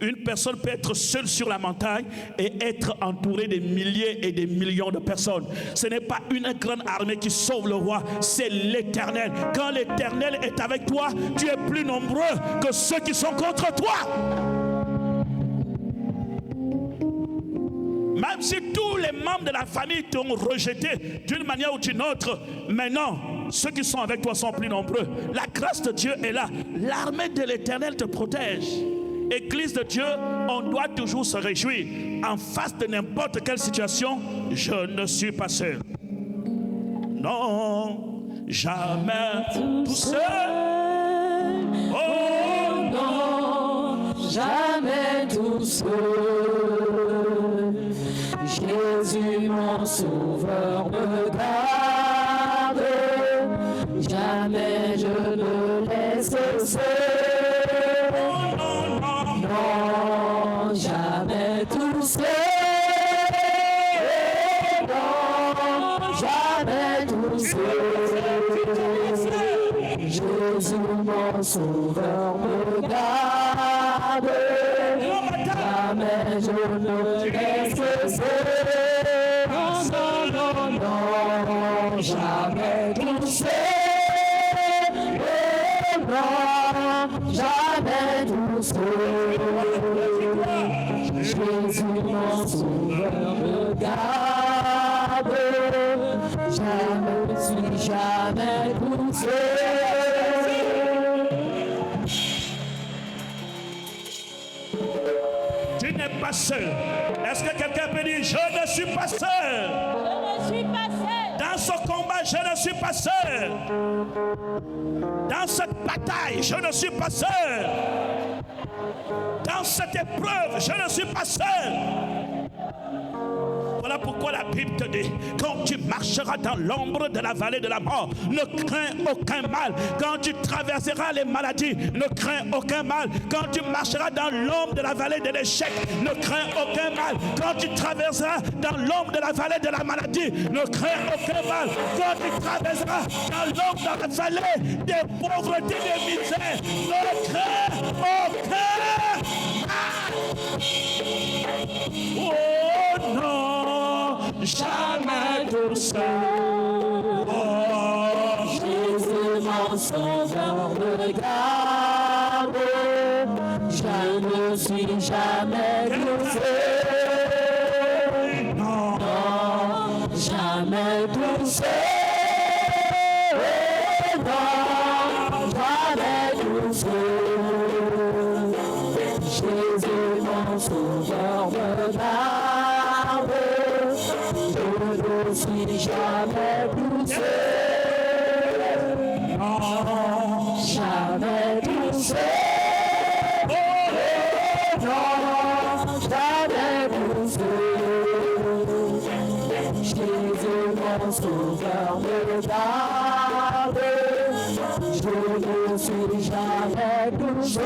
S2: Une personne peut être seule sur la montagne et être entourée des milliers et des millions de personnes. Ce n'est pas une grande armée qui sauve le roi, c'est l'Éternel. Quand l'Éternel est avec toi, tu es plus nombreux que ceux qui sont contre toi. Même si tous les membres de la famille t'ont rejeté d'une manière ou d'une autre, mais non, ceux qui sont avec toi sont plus nombreux. La grâce de Dieu est là. L'armée de l'Éternel te protège. Église de Dieu, on doit toujours se réjouir. En face de n'importe quelle situation, je ne suis pas seul. Non, jamais tout seul. Oh
S4: non, jamais tout seul. Jésus mon sauveur me garde. Jamais je ne laisse seul. Non, jamais tout seul. Non, jamais tout seul. Jésus mon sauveur me garde. Jamais je ne laisse seul. Non, non, non, jamais tout seul. Non, jamais tout seul. Jésus mon sauveur me garde. Je ne suis jamais tout seul.
S2: Tu n'es pas seul. Est-ce que quelqu'un peut dire je ne suis pas seul?
S3: Je ne suis pas seul.
S2: Dans ce combat, je ne suis pas seul. Dans cette bataille, je ne suis pas seul. Dans cette épreuve, je ne suis pas seul. Voilà pourquoi la Bible te dit, quand tu marcheras dans l'ombre de la vallée de la mort, ne crains aucun mal. Quand tu traverseras les maladies, ne crains aucun mal. Quand tu marcheras dans l'ombre de la vallée de l'échec, ne crains aucun mal. Quand tu traverseras dans l'ombre de la vallée de la maladie, ne crains aucun mal. Quand tu traverseras dans l'ombre de la vallée des pauvretés, des misères, ne crains aucun mal. Oh non, jamais tout seul. Oh,
S4: Jésus mon sauveur me garde. Je ne suis jamais tout seul. Non, jamais tout seul. Non, jamais tout seul. Jésus mon sauveur me garde. Je ne suis jamais tout seul. Non, jamais tout seul. Non, jamais tout seul. Jésus mon sauveur me garde. Je ne suis jamais tout seul.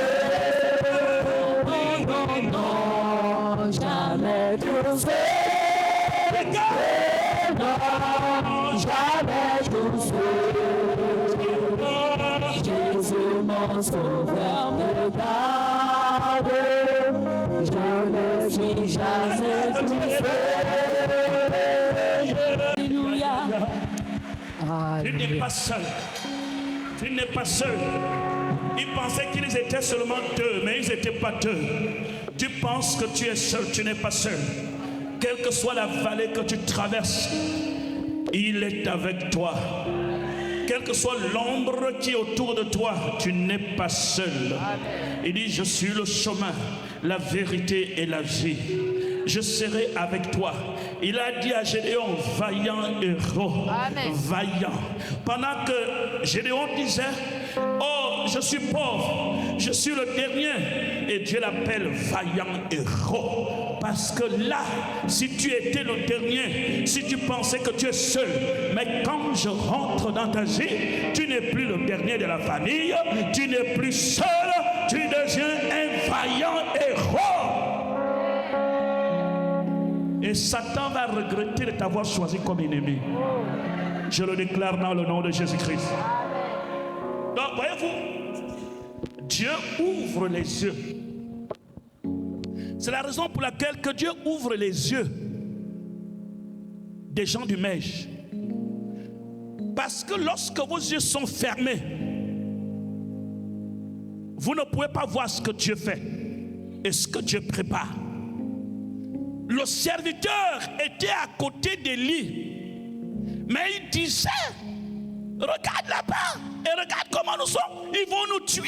S4: Non, non, jamais tout seul. Non, jamais tout seul. Jésus mon sauveur me garde. Je ne suis jamais tout seul.
S3: Alléluia.
S2: tu n'es pas seul. Tu n'es pas seul. Ils pensaient qu'ils étaient seulement deux, mais ils n'étaient pas deux. Tu penses que tu es seul, tu n'es pas seul. Quelle que soit la vallée que tu traverses, il est avec toi. Quelle que soit l'ombre qui est autour de toi, tu n'es pas seul. Il dit, je suis le chemin, la vérité et la vie. Je serai avec toi. Il a dit à Gédéon, vaillant héros, vaillant. Pendant que Gédéon disait, oh, je suis pauvre, je suis le dernier. Et Dieu l'appelle vaillant héros. Parce que là, si tu étais le dernier, si tu pensais que tu es seul, mais quand je rentre dans ta vie, tu n'es plus le dernier de la famille, tu n'es plus seul, tu deviens un vaillant héros. Et Satan va regretter de t'avoir choisi comme ennemi. Je le déclare dans le nom de Jésus-Christ. Donc, voyez-vous, Dieu ouvre les yeux. C'est la raison pour laquelle que Dieu ouvre les yeux des gens du Mège. Parce que lorsque vos yeux sont fermés, vous ne pouvez pas voir ce que Dieu fait et ce que Dieu prépare. Le serviteur était à côté d'Élie. Mais il disait, regarde là-bas et regarde comment nous sommes. Ils vont nous tuer.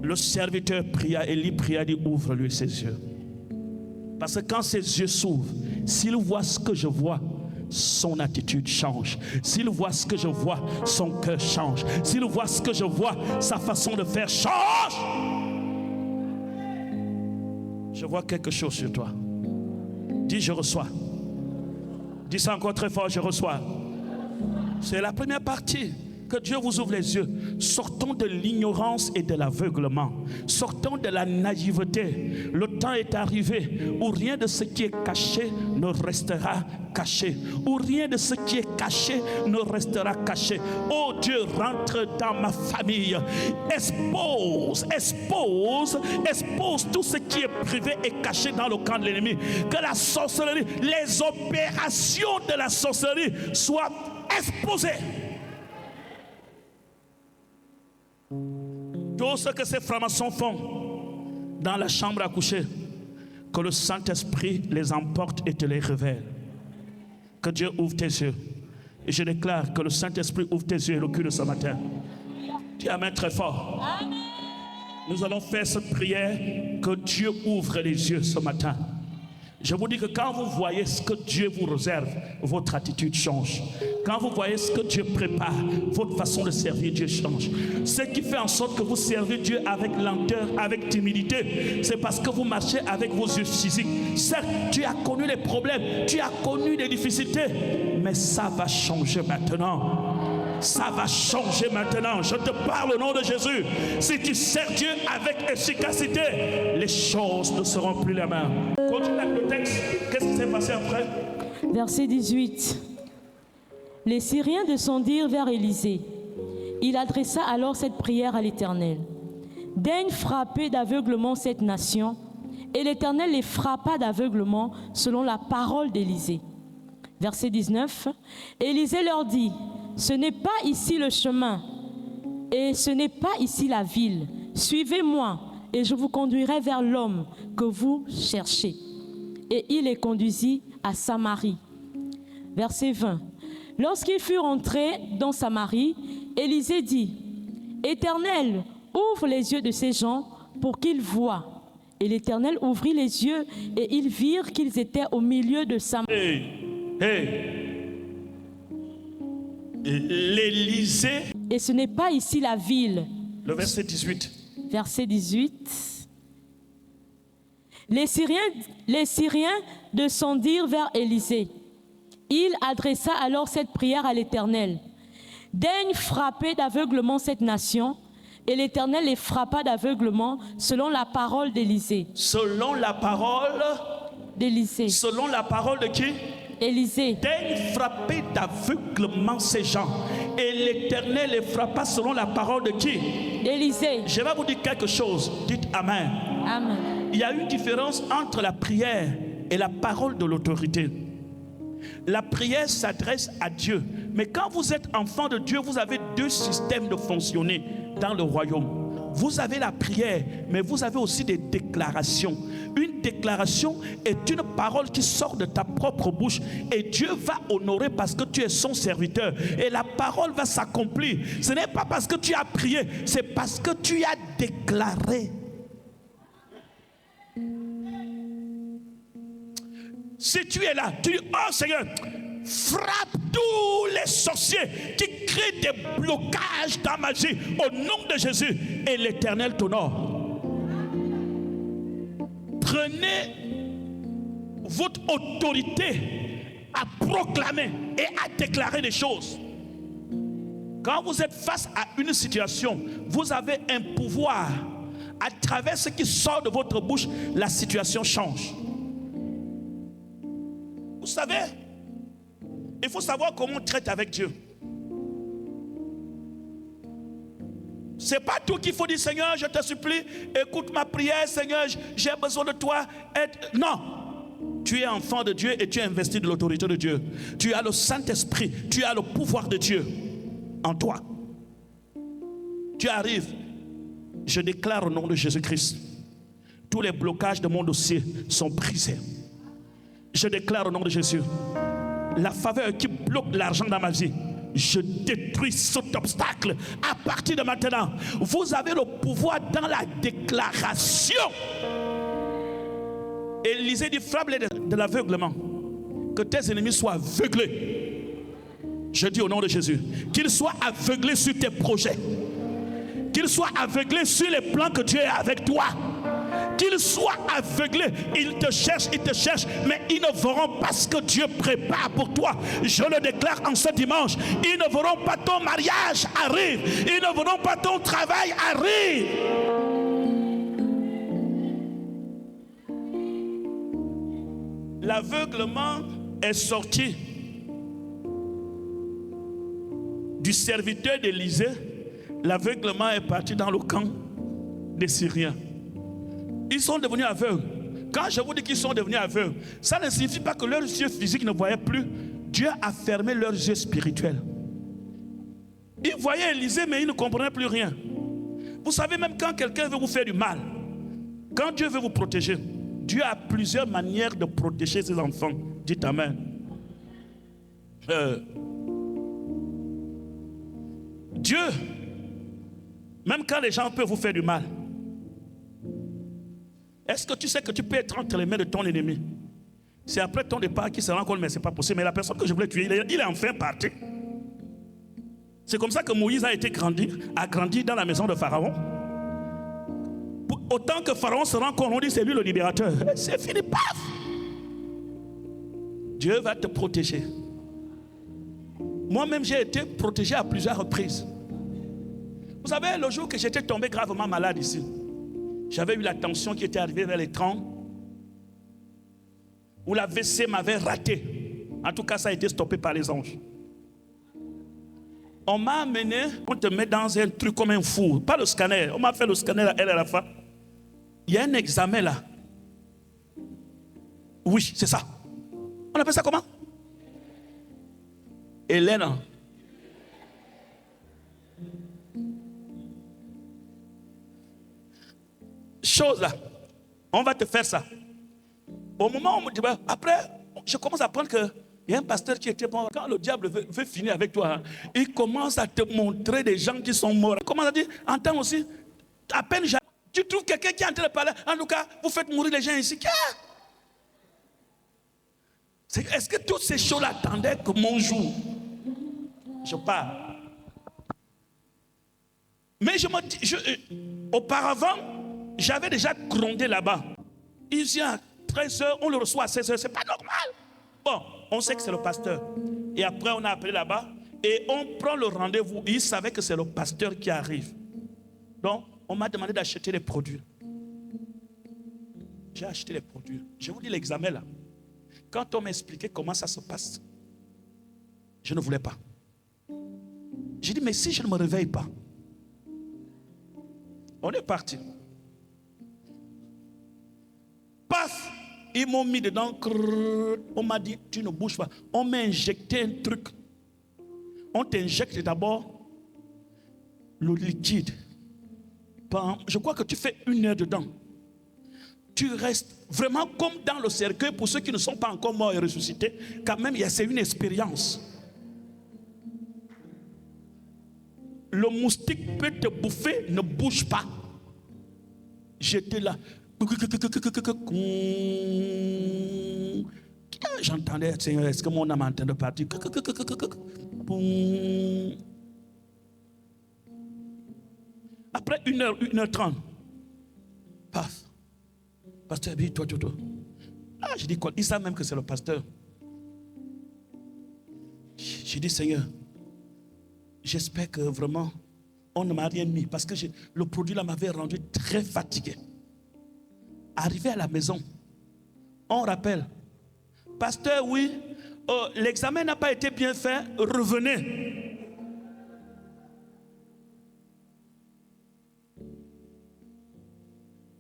S2: Le serviteur pria, Élie pria, dit, ouvre-lui ses yeux. Parce que quand ses yeux s'ouvrent, s'il voit ce que je vois, son attitude change. S'il voit ce que je vois, son cœur change. S'il voit ce que je vois, sa façon de faire change. Je vois quelque chose sur toi. Dis, je reçois. Dis ça encore très fort, je reçois. C'est la première partie. Que Dieu vous ouvre les yeux. Sortons de l'ignorance et de l'aveuglement. Sortons de la naïveté. Le temps est arrivé où rien de ce qui est caché ne restera caché. Où rien de ce qui est caché ne restera caché. Oh Dieu, rentre dans ma famille. Expose tout ce qui est privé et caché dans le camp de l'ennemi. Que la sorcellerie, les opérations de la sorcellerie soient exposées. Tout ce que ces francs-maçons font dans la chambre à coucher, que le Saint-Esprit les emporte et te les révèle. Que Dieu ouvre tes yeux. Et je déclare que le Saint-Esprit ouvre tes yeux et le cul de ce matin. Dis amen très fort. Amen. Nous allons faire cette prière, que Dieu ouvre les yeux ce matin. Je vous dis que quand vous voyez ce que Dieu vous réserve, votre attitude change. Quand vous voyez ce que Dieu prépare, votre façon de servir Dieu change. Ce qui fait en sorte que vous servez Dieu avec lenteur, avec timidité, c'est parce que vous marchez avec vos yeux physiques. Certes, tu as connu les problèmes, tu as connu des difficultés, mais ça va changer maintenant. Ça va changer maintenant. Je te parle au nom de Jésus. Si tu sers Dieu avec efficacité, les choses ne seront plus les mêmes. Continue avec le texte. Qu'est-ce qui s'est passé après?
S3: Verset 18. Les Syriens descendirent vers Élisée. Il adressa alors cette prière à l'Éternel. Daigne frapper d'aveuglement cette nation. Et l'Éternel les frappa d'aveuglement selon la parole d'Élisée. Verset 19. Élisée leur dit: ce n'est pas ici le chemin, et ce n'est pas ici la ville. Suivez-moi, et je vous conduirai vers l'homme que vous cherchez. Et il les conduisit à Samarie. Verset 20. Lorsqu'ils furent entrés dans Samarie, Élisée dit: Éternel, ouvre les yeux de ces gens pour qu'ils voient. Et l'Éternel ouvrit les yeux, et ils virent qu'ils étaient au milieu de Samarie.
S2: L'Élysée.
S3: Et ce n'est pas ici la ville.
S2: Le verset 18.
S3: Verset 18. Les Syriens descendirent vers Élisée. Il adressa alors cette prière à l'Éternel. Daigne frapper d'aveuglement cette nation. Et l'Éternel les frappa d'aveuglement selon la parole d'Élisée.
S2: Selon la parole
S3: d'Élisée.
S2: Selon la parole de qui?
S3: Élisée.
S2: Daigne frapper d'aveuglement ces gens. Et l'Éternel les frappa selon la parole de qui?
S3: Élisée.
S2: Je vais vous dire quelque chose. Dites Amen.
S3: Amen.
S2: Il y a une différence entre la prière et la parole de l'autorité. La prière s'adresse à Dieu. Mais quand vous êtes enfant de Dieu, vous avez deux systèmes de fonctionner dans le royaume. Vous avez la prière, mais vous avez aussi des déclarations. Une déclaration est une parole qui sort de ta propre bouche et Dieu va honorer parce que tu es son serviteur. Et la parole va s'accomplir. Ce n'est pas parce que tu as prié, c'est parce que tu as déclaré. Si tu es là, tu dis: oh Seigneur, frappe tous les sorciers qui créent des blocages dans ma vie au nom de Jésus, et l'Éternel t'honore. Prenez votre autorité à proclamer et à déclarer des choses. Quand vous êtes face à une situation, vous avez un pouvoir. À travers ce qui sort de votre bouche, la situation change. Vous savez, il faut savoir comment on traite avec Dieu. C'est pas tout qu'il faut dire: Seigneur, je te supplie, écoute ma prière, Seigneur, j'ai besoin de toi. Non, tu es enfant de Dieu et tu es investi de l'autorité de Dieu. Tu as le Saint-Esprit, tu as le pouvoir de Dieu en toi. Tu arrives, je déclare au nom de Jésus-Christ, tous les blocages de mon dossier sont brisés. Je déclare au nom de Jésus, la faveur qui bloque l'argent dans ma vie, je détruis cet obstacle à partir de maintenant. Vous avez le pouvoir dans la déclaration. Élisée dit, frappe-les de l'aveuglement, que tes ennemis soient aveuglés. Je dis au nom de Jésus, qu'ils soient aveuglés sur tes projets, qu'ils soient aveuglés sur les plans que Dieu a avec toi. Qu'ils soient aveuglés, ils te cherchent, mais ils ne verront pas ce que Dieu prépare pour toi. Je le déclare en ce dimanche, ils ne verront pas ton mariage arrive, ils ne verront pas ton travail arrive. L'aveuglement est sorti du serviteur d'Élisée. L'aveuglement est parti dans le camp des Syriens. Ils sont devenus aveugles. Quand je vous dis qu'ils sont devenus aveugles, ça ne signifie pas que leurs yeux physiques ne voyaient plus. Dieu a fermé leurs yeux spirituels. Ils voyaient Élisée, mais ils ne comprenaient plus rien. Vous savez, même quand quelqu'un veut vous faire du mal, quand Dieu veut vous protéger, Dieu a plusieurs manières de protéger ses enfants. Dites Amen. Dieu, même quand les gens peuvent vous faire du mal, est-ce que tu sais que tu peux être entre les mains de ton ennemi? C'est après ton départ qu'il se rend compte, mais ce n'est pas possible. Mais la personne que je voulais tuer, il est enfin parti. C'est comme ça que Moïse a grandi dans la maison de Pharaon. Autant que Pharaon se rend compte, on dit c'est lui le libérateur. C'est fini, paf! Dieu va te protéger. Moi-même, j'ai été protégé à plusieurs reprises. Vous savez, le jour que j'étais tombé gravement malade ici, j'avais eu la tension qui était arrivée vers les 30, où la WC m'avait raté. En tout cas, ça a été stoppé par les anges. On m'a amené, on te met dans un truc comme un four, pas le scanner. On m'a fait le scanner à la fin. Il y a un examen là. Oui, c'est ça. On appelle ça comment? Hélène. Chose là, on va te faire ça. Au moment où on me dit, après, je commence à apprendre qu'il y a un pasteur qui était bon. Quand le diable veut finir avec toi, il commence à te montrer des gens qui sont morts. Il commence à dire, entends aussi, à peine tu trouves quelqu'un qui est en train de parler. En tout cas, vous faites mourir les gens ici. Est-ce que toutes ces choses attendaient que mon jour, je pars? Mais je me dis, auparavant, j'avais déjà grondé là-bas. Il vient à 13h, on le reçoit à 16h, c'est pas normal. Bon, on sait que c'est le pasteur. Et après, on a appelé là-bas et on prend le rendez-vous. Il savait que c'est le pasteur qui arrive. Donc, on m'a demandé d'acheter les produits. J'ai acheté les produits. Je vous dis l'examen là. Quand on m'expliquait comment ça se passe, je ne voulais pas. J'ai dit, mais si je ne me réveille pas, on est parti. Paf, ils m'ont mis dedans. On m'a dit, tu ne bouges pas. On m'a injecté un truc. On t'injecte d'abord le liquide. Je crois que tu fais 1 heure dedans. Tu restes vraiment comme dans le cercueil. Pour ceux qui ne sont pas encore morts et ressuscités, quand même, c'est une expérience. Le moustique peut te bouffer, ne bouge pas. J'étais là. J'entendais, Seigneur, est-ce que mon âme est en train de partir? Après 1h30, paf. Pasteur, toi. Ah, j'ai dit quoi? Ils savent même que c'est le pasteur. J'ai dit, Seigneur, j'espère que vraiment, on ne m'a rien mis. Parce que le produit là m'avait rendu très fatigué. Arrivé à la maison, on rappelle, pasteur, oui, l'examen n'a pas été bien fait, revenez.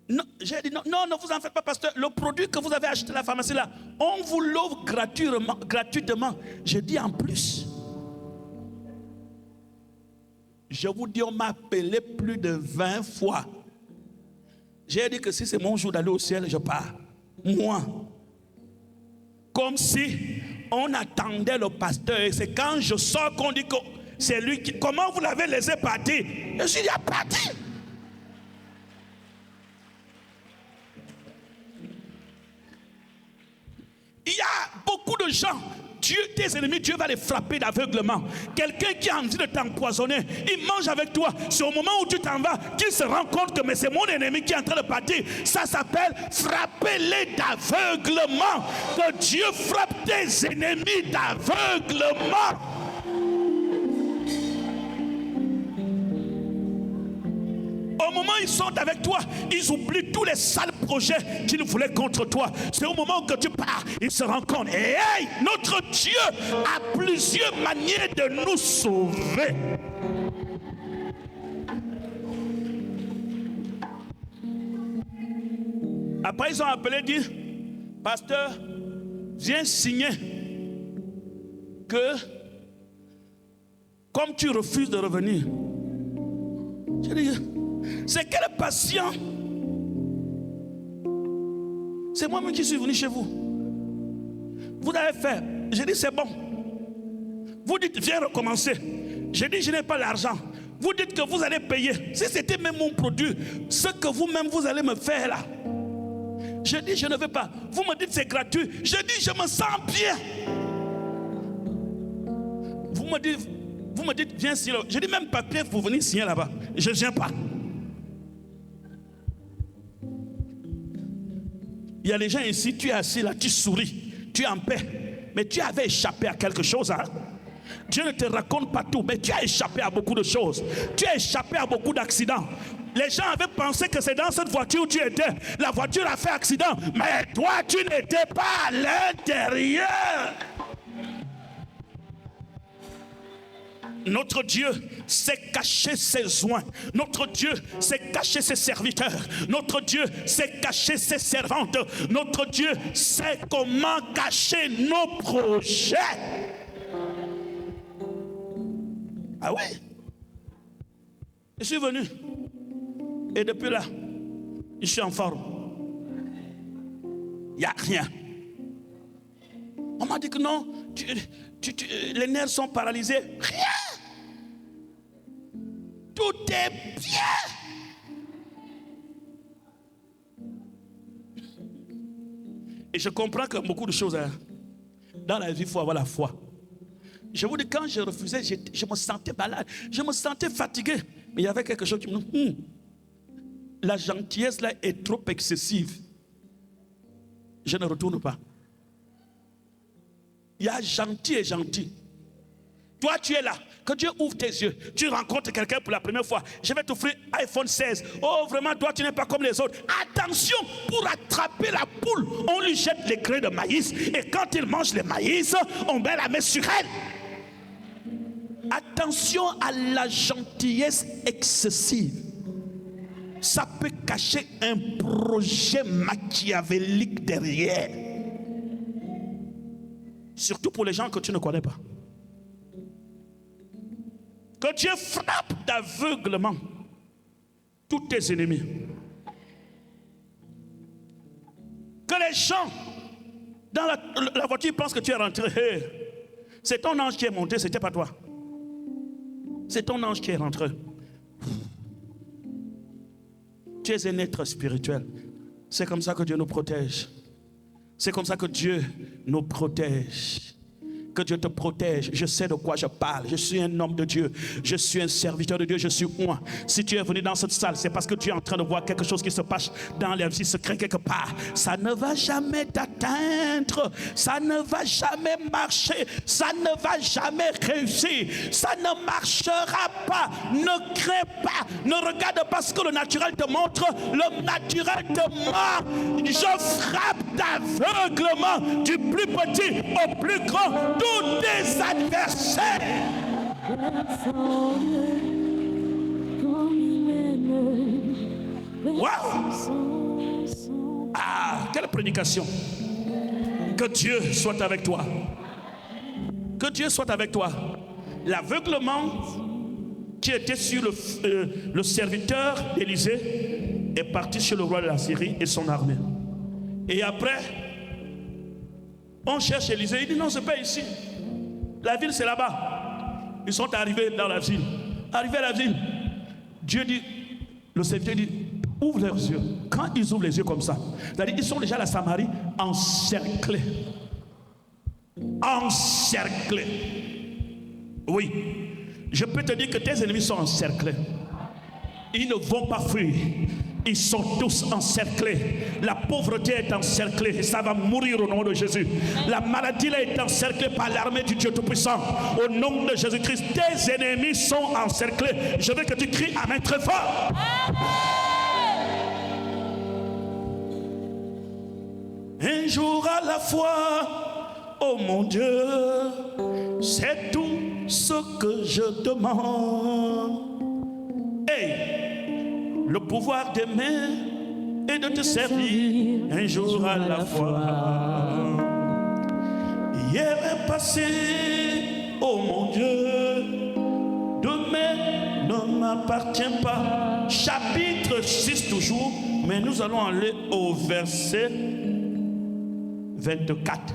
S2: Non, j'ai dit non, ne vous en faites pas, pasteur. Le produit que vous avez acheté à la pharmacie là, on vous l'offre gratuitement. J'ai dit en plus. Je vous dis, on m'a appelé plus de 20 fois. J'ai dit que si c'est mon jour d'aller au ciel, je pars. Moi. Comme si on attendait le pasteur. Et c'est quand je sors qu'on dit que c'est lui qui... Comment vous l'avez laissé partir? Je suis dit, il a parti. Il y a beaucoup de gens, Dieu, tes ennemis, Dieu va les frapper d'aveuglement. Quelqu'un qui a envie de t'empoisonner, il mange avec toi. C'est au moment où tu t'en vas qu'il se rend compte que mais c'est mon ennemi qui est en train de partir. Ça s'appelle frapper-les d'aveuglement. Que Dieu frappe tes ennemis d'aveuglement. Au moment où ils sont avec toi, ils oublient tous les sales projets qu'ils voulaient contre toi. C'est au moment que tu pars, ils se rendent compte. Et hey, notre Dieu a plusieurs manières de nous sauver. Après, ils ont appelé, dit, pasteur, viens signer que comme tu refuses de revenir. Je dis, c'est quel patient? C'est moi-même qui suis venu chez vous. Vous avez fait. J'ai dit c'est bon. Vous dites viens recommencer. J'ai dit je n'ai pas l'argent. Vous dites que vous allez payer. Si c'était même mon produit, ce que vous-même vous allez me faire là. Je dis je ne veux pas. Vous me dites c'est gratuit. Je dis je me sens bien. Vous me dites viens signer. Je dis même papier pour venir signer là-bas. Je ne viens pas. Il y a des gens ici, tu es assis là, tu souris, tu es en paix. Mais tu avais échappé à quelque chose. Hein? Dieu ne te raconte pas tout, mais tu as échappé à beaucoup de choses. Tu as échappé à beaucoup d'accidents. Les gens avaient pensé que c'est dans cette voiture où tu étais. La voiture a fait accident, mais toi, tu n'étais pas à l'intérieur. Notre Dieu sait cacher ses oins. Notre Dieu sait cacher ses serviteurs. Notre Dieu sait cacher ses servantes. Notre Dieu sait comment cacher nos projets. Ah ouais? Je suis venu. Et depuis là, je suis en forme. Il n'y a rien. On m'a dit que non, les nerfs sont paralysés. Rien. Tout est bien. Et je comprends que beaucoup de choses, hein, dans la vie, il faut avoir la foi. Je vous dis, quand je refusais, je me sentais malade. Je me sentais fatigué. Mais il y avait quelque chose qui me dit, la gentillesse là est trop excessive. Je ne retourne pas. Il y a gentil et gentil. Toi, tu es là. Que Dieu ouvre tes yeux. Tu rencontres quelqu'un pour la première fois. Je vais t'offrir iPhone 16. Oh, vraiment, toi, tu n'es pas comme les autres. Attention, pour attraper la poule, on lui jette les grains de maïs. Et quand il mange les maïs, on met la main sur elle. Attention à la gentillesse excessive. Ça peut cacher un projet machiavélique derrière. Surtout pour les gens que tu ne connais pas. Que Dieu frappe d'aveuglement tous tes ennemis. Que les gens dans la voiture pensent que tu es rentré. Hey, c'est ton ange qui est monté, c'était pas toi. C'est ton ange qui est rentré. Tu es un être spirituel. C'est comme ça que Dieu nous protège. C'est comme ça que Dieu nous protège. Que Dieu te protège. Je sais de quoi je parle. Je suis un homme de Dieu. Je suis un serviteur de Dieu. Je suis moi. Si tu es venu dans cette salle, c'est parce que tu es en train de voir quelque chose qui se passe dans les vies secrets quelque part. Ça ne va jamais t'atteindre. Ça ne va jamais marcher. Ça ne va jamais réussir. Ça ne marchera pas. Ne crains pas. Ne regarde pas ce que le naturel te montre. Le naturel te ment. Je frappe d'aveuglement du plus petit au plus grand. Tous tes adversaires. Wow. Ah, quelle prédication. Que Dieu soit avec toi. Que Dieu soit avec toi. L'aveuglement qui était sur le serviteur d'Élysée est parti sur le roi de la Syrie et son armée. Et après, On cherche Élisée, il dit non, c'est pas ici. La ville, c'est là-bas. Ils sont arrivés dans la ville. Arrivés à la ville, Dieu dit, le serviteur dit, ouvre leurs yeux. Quand ils ouvrent les yeux comme ça, c'est-à-dire ils sont déjà à la Samarie encerclés. Encerclés. Oui. Je peux te dire que tes ennemis sont encerclés. Ils ne vont pas fuir. Ils sont tous encerclés. La pauvreté est encerclée. Ça va mourir au nom de Jésus. La maladie là est encerclée par l'armée du Dieu Tout-Puissant. Au nom de Jésus-Christ, tes ennemis sont encerclés. Je veux que tu cries amen très fort. Un jour à la fois, oh mon Dieu, c'est tout ce que je demande. Hey, le pouvoir d'aimer et de te servir un jour à la fois. Hier est passé, oh mon Dieu, demain ne m'appartient pas. Chapitre 6 toujours, mais nous allons aller au verset 24.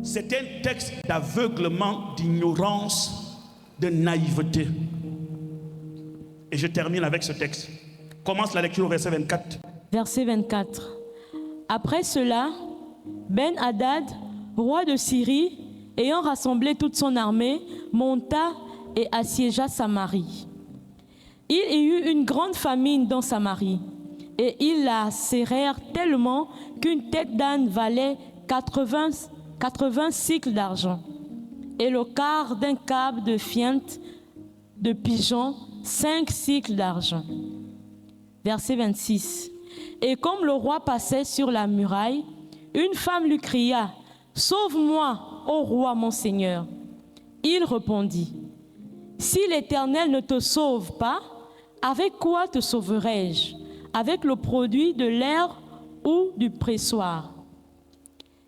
S2: C'est un texte d'aveuglement, d'ignorance, de naïveté. Et je termine avec ce texte. Commence la lecture au verset 24.
S3: Verset 24. Après cela, Ben-Hadad, roi de Syrie, ayant rassemblé toute son armée, monta et assiégea Samarie. Il y eut une grande famine dans Samarie, et ils la serrèrent tellement qu'une tête d'âne valait 80 cycles d'argent, et le quart d'un câble de fiente de pigeon 5 cycles d'argent. Verset 26. Et comme le roi passait sur la muraille, une femme lui cria, « Sauve-moi, ô roi mon Seigneur !» Il répondit, « Si l'Éternel ne te sauve pas, avec quoi te sauverai-je? Avec le produit de l'air ou du pressoir ?»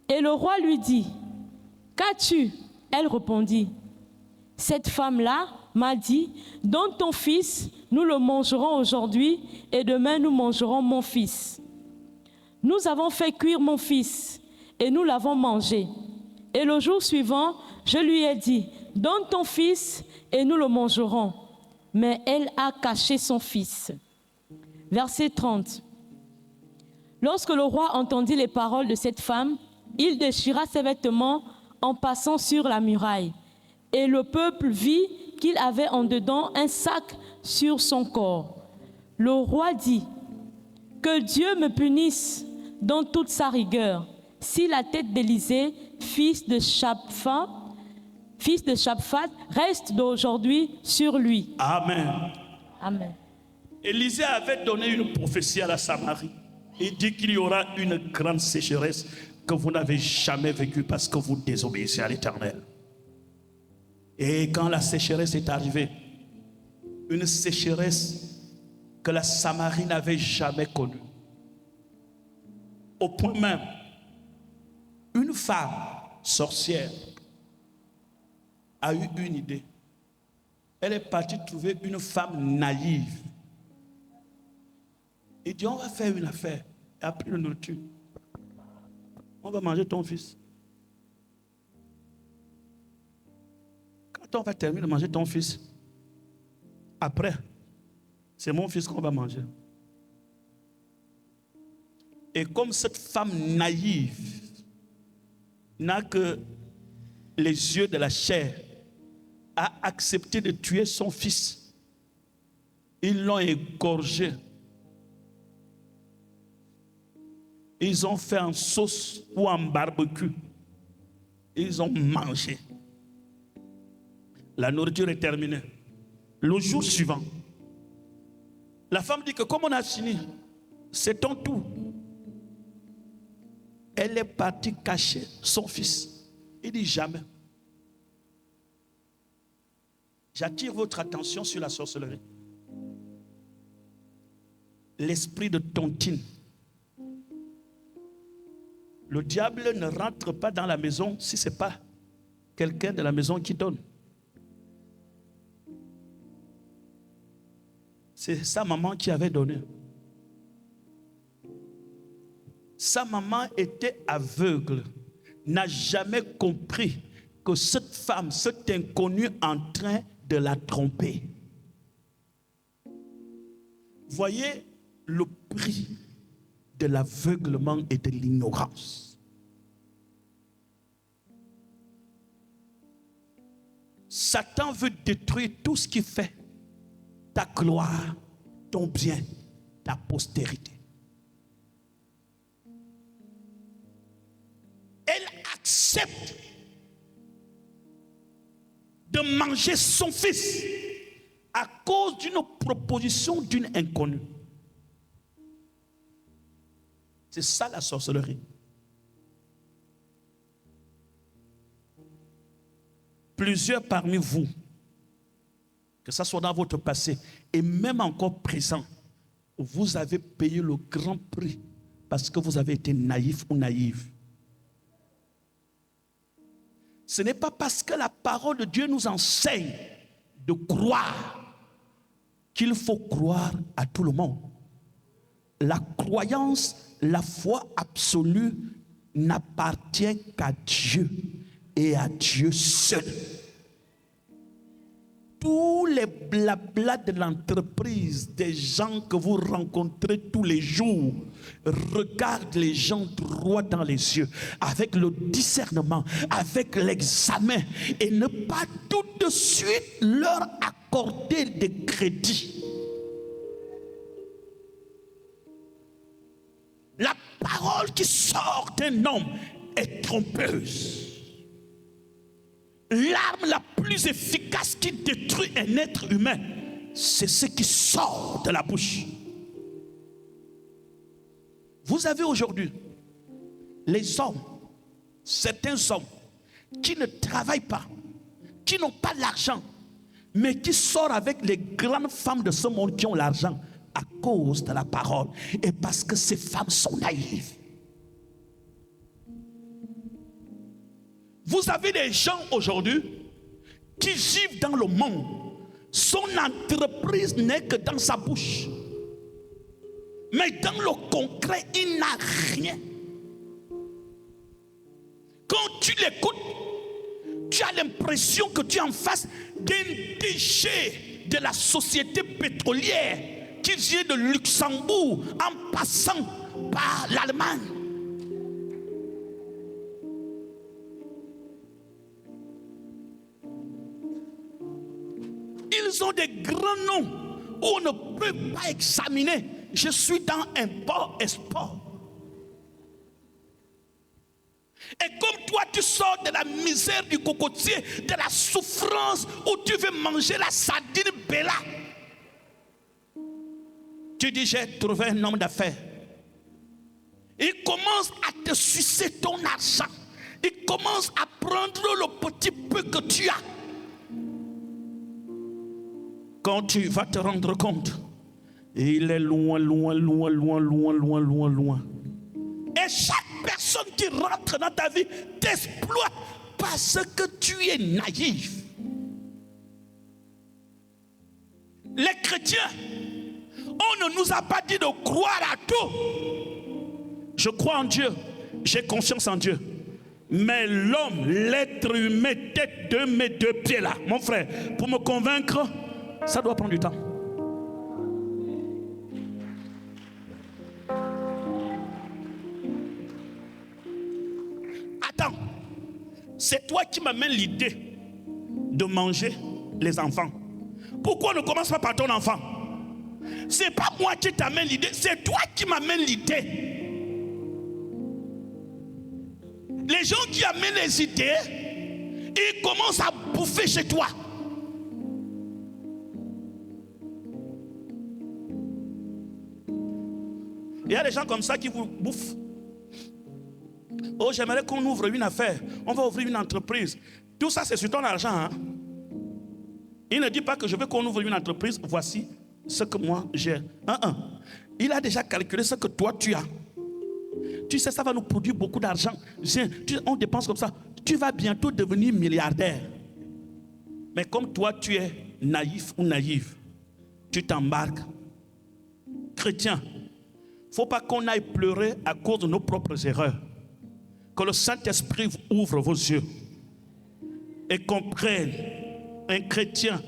S3: Et le roi lui dit, « Qu'as-tu » Elle répondit, « Cette femme-là m'a dit, donne ton fils, nous le mangerons aujourd'hui, et demain nous mangerons mon fils. Nous avons fait cuire mon fils, et nous l'avons mangé. Et le jour suivant, je lui ai dit, donne ton fils, et nous le mangerons. Mais elle a caché son fils. » Verset 30. Lorsque le roi entendit les paroles de cette femme, il déchira ses vêtements en passant sur la muraille. Et le peuple vit qu'il avait en dedans un sac sur son corps. Le roi dit, « Que Dieu me punisse dans toute sa rigueur, si la tête d'Élisée, fils de Shaphat, reste d'aujourd'hui sur lui. »
S2: Amen.
S3: Amen.
S2: Élisée avait donné une prophétie à la Samarie. Il dit qu'il y aura une grande sécheresse que vous n'avez jamais vécue parce que vous désobéissez à l'Éternel. Et quand la sécheresse est arrivée, une sécheresse que la Samarie n'avait jamais connue, au point même, une femme sorcière a eu une idée. Elle est partie trouver une femme naïve. Il dit, on va faire une affaire. Elle a pris le nourriture. On va manger ton fils. Quand on va terminer de manger ton fils, après, c'est mon fils qu'on va manger. Et comme cette femme naïve n'a que les yeux de la chair, a accepté de tuer son fils, ils l'ont égorgé. Ils ont fait en sauce ou en barbecue. Ils ont mangé. La nourriture est terminée. Le jour suivant, la femme dit que comme on a fini, c'est ton tour. Elle est partie cacher son fils. Il dit jamais. J'attire votre attention sur la sorcellerie. L'esprit de tontine. Le diable ne rentre pas dans la maison si ce n'est pas quelqu'un de la maison qui donne. C'est sa maman qui avait donné. Sa maman était aveugle. n'a jamais compris que cette femme, cet inconnu en train de la tromper. Voyez le prix de l'aveuglement et de l'ignorance. Satan veut détruire tout ce qui fait ta gloire, ton bien, ta postérité. Elle accepte de manger son fils à cause d'une proposition d'une inconnue. C'est ça la sorcellerie. Plusieurs parmi vous, que ce soit dans votre passé et même encore présent, vous avez payé le grand prix parce que vous avez été naïf ou naïve. Ce n'est pas parce que la parole de Dieu nous enseigne de croire qu'il faut croire à tout le monde. La croyance, la foi absolue n'appartient qu'à Dieu et à Dieu seul. Tous les blablas de l'entreprise, des gens que vous rencontrez tous les jours, regardent les gens droit dans les yeux, avec le discernement, avec l'examen, et ne pas tout de suite leur accorder des crédits. La parole qui sort d'un homme est trompeuse. L'arme la plus efficace qui détruit un être humain, c'est ce qui sort de la bouche. Vous avez aujourd'hui les hommes, certains hommes qui ne travaillent pas, qui n'ont pas l'argent, mais qui sortent avec les grandes femmes de ce monde qui ont l'argent à cause de la parole et parce que ces femmes sont naïves. Vous avez des gens aujourd'hui qui vivent dans le monde. Son entreprise n'est que dans sa bouche. Mais dans le concret, il n'a rien. Quand tu l'écoutes, tu as l'impression que tu es en face d'un DG de la société pétrolière qui vient de Luxembourg en passant par l'Allemagne. Ils ont des grands noms où on ne peut pas examiner. Je suis dans import-export. Et comme toi, tu sors de la misère du cocotier, de la souffrance où tu veux manger la sardine Bella. Tu dis, j'ai trouvé un homme d'affaires. Il commence à te sucer ton argent. Il commence à prendre le petit peu que tu as. Quand tu vas te rendre compte, il est loin, loin, loin, loin, loin, loin, loin, loin. Et chaque personne qui rentre dans ta vie t'exploite parce que tu es naïf. Les chrétiens, on ne nous a pas dit de croire à tout. Je crois en Dieu, j'ai confiance en Dieu. Mais l'homme, l'être humain, tête de mes deux pieds là, mon frère, pour me convaincre, ça doit prendre du temps. Attends, c'est toi qui m'amènes l'idée de manger les enfants. Pourquoi on ne commence pas par ton enfant? C'est pas moi qui t'amène l'idée, c'est toi qui m'amènes l'idée. Les gens qui amènent les idées, ils commencent à bouffer chez toi. Il y a des gens comme ça qui vous bouffent. Oh, j'aimerais qu'on ouvre une affaire. On va ouvrir une entreprise. Tout ça, c'est sur ton argent. Hein? Il ne dit pas que je veux qu'on ouvre une entreprise. Voici ce que moi j'ai. Il a déjà calculé ce que toi tu as. Tu sais, ça va nous produire beaucoup d'argent. On dépense comme ça. Tu vas bientôt devenir milliardaire. Mais comme toi, tu es naïf ou naïve, tu t'embarques. Chrétien, il ne faut pas qu'on aille pleurer à cause de nos propres erreurs. Que le Saint-Esprit ouvre vos yeux et comprenne. Un chrétien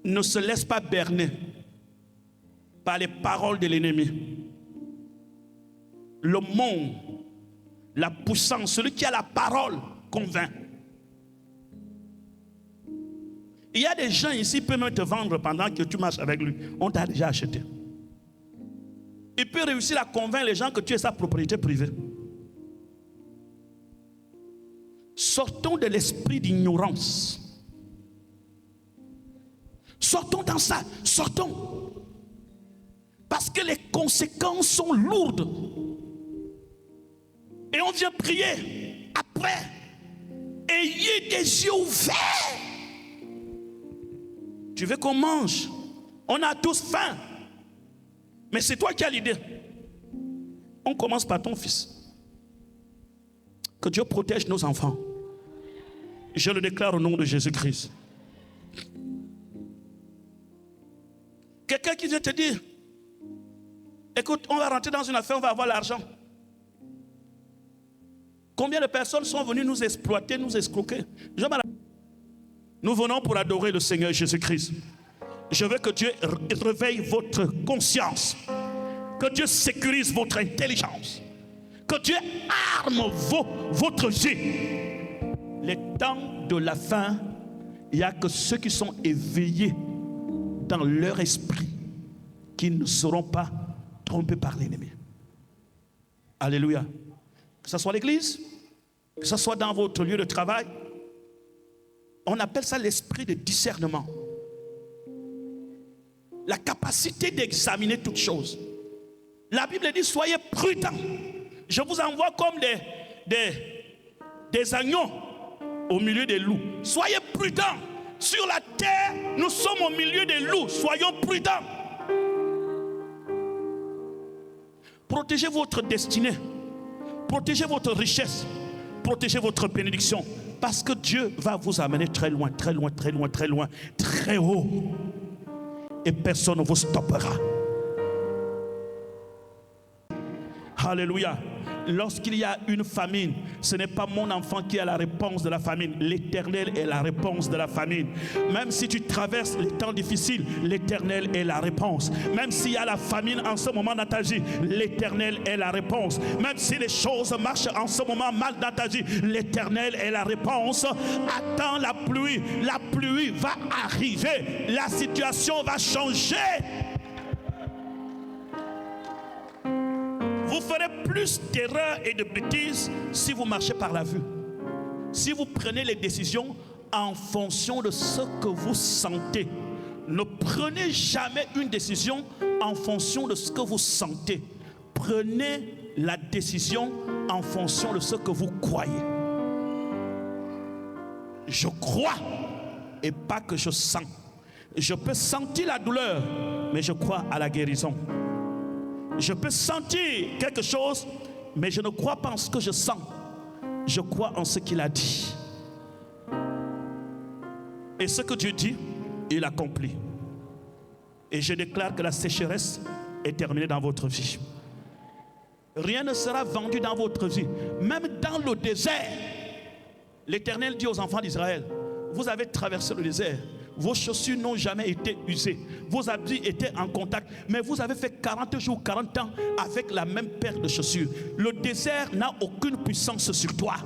S2: ne se laisse pas berner par les paroles de l'ennemi. Le monde, la puissance, celui qui a la parole convainc. Il y a des gens ici qui peuvent même te vendre pendant que tu marches avec lui. On t'a déjà acheté. Il peut réussir à convaincre les gens que tu es sa propriété privée. Sortons de l'esprit d'ignorance. Sortons dans ça. Sortons. Parce que les conséquences sont lourdes. Et on vient prier. Après, ayez des yeux ouverts. Tu veux qu'on mange? On a tous faim. Mais c'est toi qui as l'idée. On commence par ton fils. Que Dieu protège nos enfants. Je le déclare au nom de Jésus-Christ. Quelqu'un qui vient te dire, écoute, on va rentrer dans une affaire, on va avoir l'argent. Combien de personnes sont venues nous exploiter, nous escroquer? Nous venons pour adorer le Seigneur Jésus-Christ. Je veux que Dieu réveille votre conscience. Que Dieu sécurise votre intelligence. Que Dieu arme votre vie. Les temps de la fin, il n'y a que ceux qui sont éveillés dans leur esprit qui ne seront pas trompés par l'ennemi. Alléluia. Que ce soit l'église, que ce soit dans votre lieu de travail, on appelle ça l'esprit de discernement. La capacité d'examiner toutes choses. La Bible dit, soyez prudents. Je vous envoie comme des agneaux au milieu des loups. Soyez prudents. Sur la terre, nous sommes au milieu des loups. Soyons prudents. Protégez votre destinée. Protégez votre richesse. Protégez votre bénédiction. Parce que Dieu va vous amener très loin, très loin, très loin, très loin, très haut. Et personne ne vous stoppera. Alléluia. Lorsqu'il y a une famine, ce n'est pas mon enfant qui a la réponse de la famine. L'Éternel est la réponse de la famine. Même si tu traverses les temps difficiles, l'Éternel est la réponse. Même s'il y a la famine en ce moment dans ta vie, l'Éternel est la réponse. Même si les choses marchent en ce moment mal dans ta vie, l'Éternel est la réponse. Attends la pluie va arriver. La situation va changer. Vous ferez plus d'erreurs et de bêtises si vous marchez par la vue. Si vous prenez les décisions en fonction de ce que vous sentez. Ne prenez jamais une décision en fonction de ce que vous sentez. Prenez la décision en fonction de ce que vous croyez. Je crois et pas que je sens. Je peux sentir la douleur, mais je crois à la guérison. Je peux sentir quelque chose, mais je ne crois pas en ce que je sens. Je crois en ce qu'il a dit. Et ce que Dieu dit, il accomplit. Et je déclare que la sécheresse est terminée dans votre vie. Rien ne sera vendu dans votre vie. Même dans le désert, l'Éternel dit aux enfants d'Israël, vous avez traversé le désert. Vos chaussures n'ont jamais été usées. Vos habits étaient en contact. Mais vous avez fait 40 jours, 40 ans avec la même paire de chaussures. Le désert n'a aucune puissance sur toi.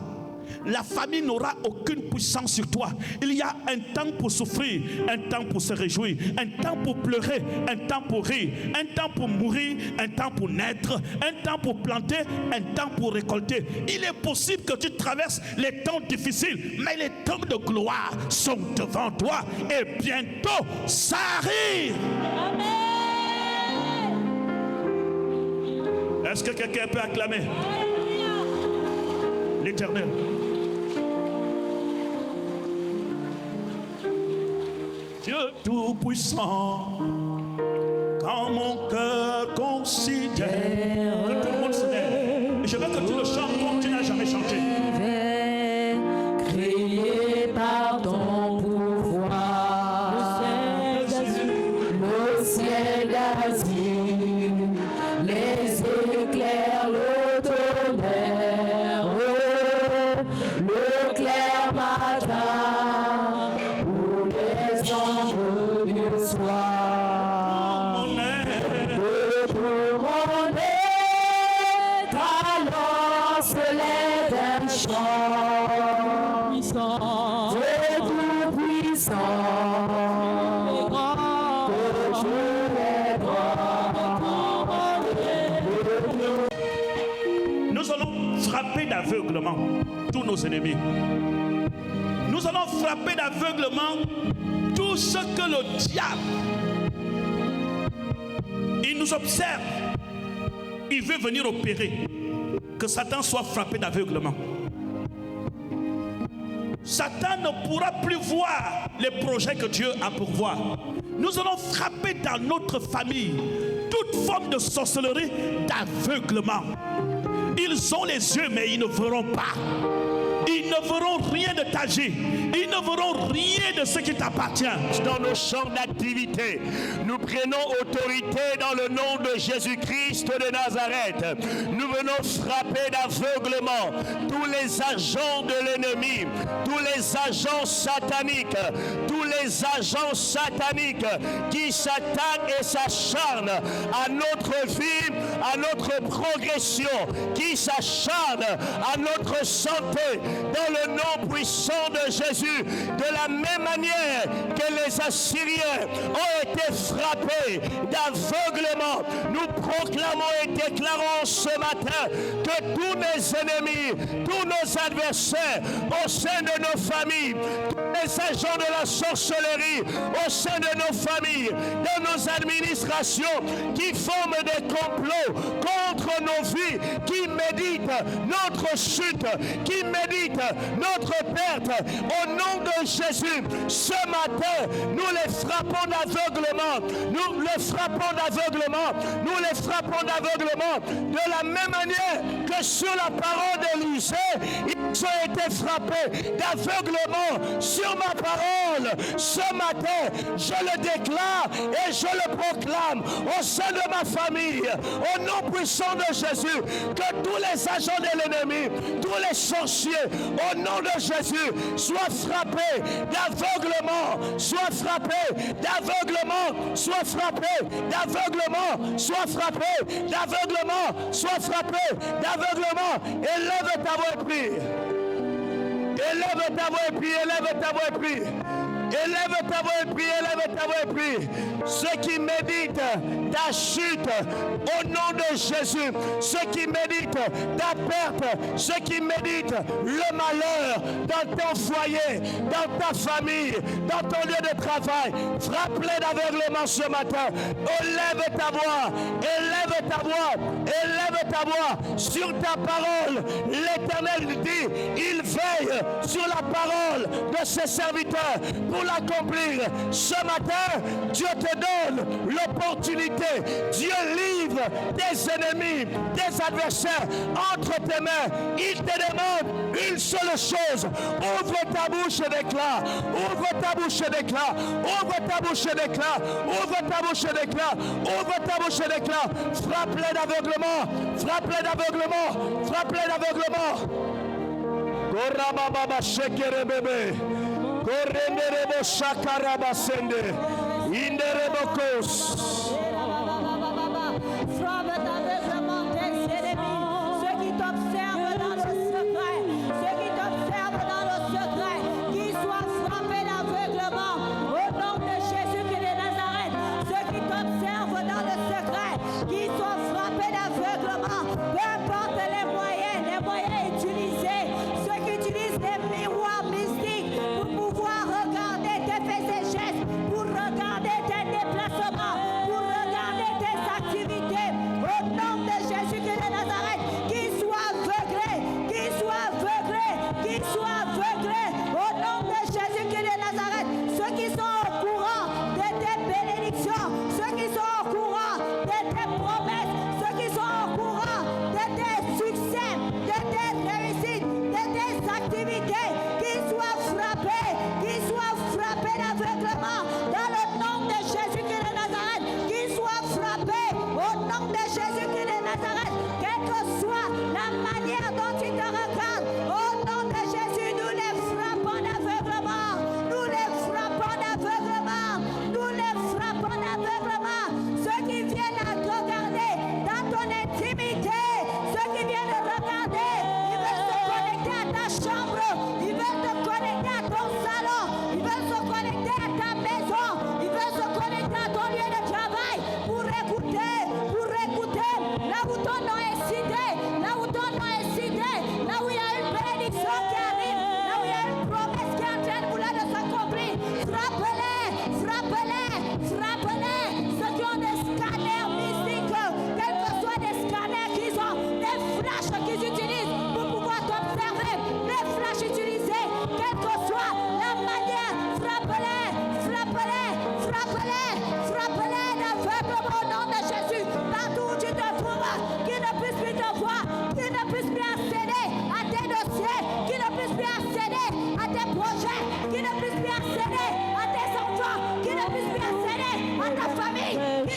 S2: La famine n'aura aucune puissance sur toi. Il y a un temps pour souffrir, un temps pour se réjouir, un temps pour pleurer, un temps pour rire, un temps pour mourir, un temps pour naître, un temps pour planter, un temps pour récolter. Il est possible que tu traverses les temps difficiles, mais les temps de gloire sont devant toi et bientôt ça arrive.
S3: Amen.
S2: Est-ce que quelqu'un peut acclamer l'Éternel? Dieu Tout-Puissant, quand mon cœur considère, que tout le monde se lève. Je veux que tu le chantes comme tu n'as jamais chanté.
S4: Crier par ton pouvoir, le ciel d'azur, les éclairs, l'automne. le clair matin, où les anges du soir. De tout mon talence les d'un chant, Dieu tout-puissant, que je les
S2: Nous allons frapper d'aveuglement tous nos ennemis. Nous allons frapper d'aveuglement tout ce que le diable, il nous observe. Il veut venir opérer. Que Satan soit frappé d'aveuglement. Satan ne pourra plus voir les projets que Dieu a pour voir. Nous allons frapper dans notre famille toute forme de sorcellerie, d'aveuglement. Ils ont les yeux, mais ils ne verront pas. Ils ne verront rien de ta vie. Ils ne verront rien de ce qui t'appartient.
S5: Dans nos champs d'activité, nous prenons autorité dans le nom de Jésus-Christ de Nazareth. Nous venons frapper d'aveuglement tous les agents de l'ennemi, tous les agents sataniques, tous les agents sataniques qui s'attaquent et s'acharnent à notre vie, à notre progression, qui s'acharnent à notre santé, dans le nom puissant de Jésus. De la même manière que les Assyriens ont été frappés d'aveuglement, nous proclamons et déclarons ce matin que tous nos ennemis, tous nos adversaires au sein de nos familles, tous les agents de la sorcellerie au sein de nos familles, de nos administrations, qui forment des complots contre nos vies, qui méditent notre chute, qui méditent notre perte, au nom de Jésus, ce matin, nous les frappons d'aveuglement, nous les frappons d'aveuglement, nous les frappons d'aveuglement, de la même manière que sur la parole d'Élisée, ils ont été frappés d'aveuglement sur ma parole. Ce matin, je le déclare et je le proclame au sein de ma famille, au nom puissant de Jésus, que tous les agents de l'ennemi, tous les sorciers, au nom de Jésus, soient frappés d'aveuglement, soient frappés d'aveuglement, soient frappés d'aveuglement, soient frappés d'aveuglement, soient frappés d'aveuglement. Élève ta voix et prie. Élève ta voix et prie, élève ta voix et prie. Élève ta voix et prie, élève ta voix et prie. Ceux qui méditent ta chute, au nom de Jésus, ceux qui méditent ta perte, ceux qui méditent le malheur dans ton foyer, dans ta famille, dans ton lieu de travail, frappe-les d'aveuglement ce matin. Élève ta voix, élève ta voix, élève ta voix sur ta parole. L'Éternel dit, il veille sur la parole de ses serviteurs pour l'accomplir. Ce matin, Dieu te donne l'opportunité. Dieu livre tes ennemis, tes adversaires entre tes mains. Il te demande une seule chose. Ouvre ta bouche et déclare. Ouvre ta bouche et déclare. Ouvre ta bouche et déclare. Ouvre ta bouche et déclare. Ouvre ta bouche et déclare. Frappe-les d'aveuglement. Frappe-les d'aveuglement. Frappe-les d'aveuglement. Korababa shekere bebe. Korenderebo shakaraba sende. Inderebokos.
S6: Frappe d'aveuglement tes ennemis, ceux qui t'observent dans le secret, ceux qui t'observent dans le secret, qu'ils soient frappés d'aveuglement au nom de Jésus-Christ de Nazareth, ceux qui t'observent dans le secret, qu'ils soient frappés d'aveuglement, peu importe les moyens utilisés, ceux qui utilisent des miroirs mystiques pour pouvoir regarder tes faits et gestes, pour regarder tes déplacements, pour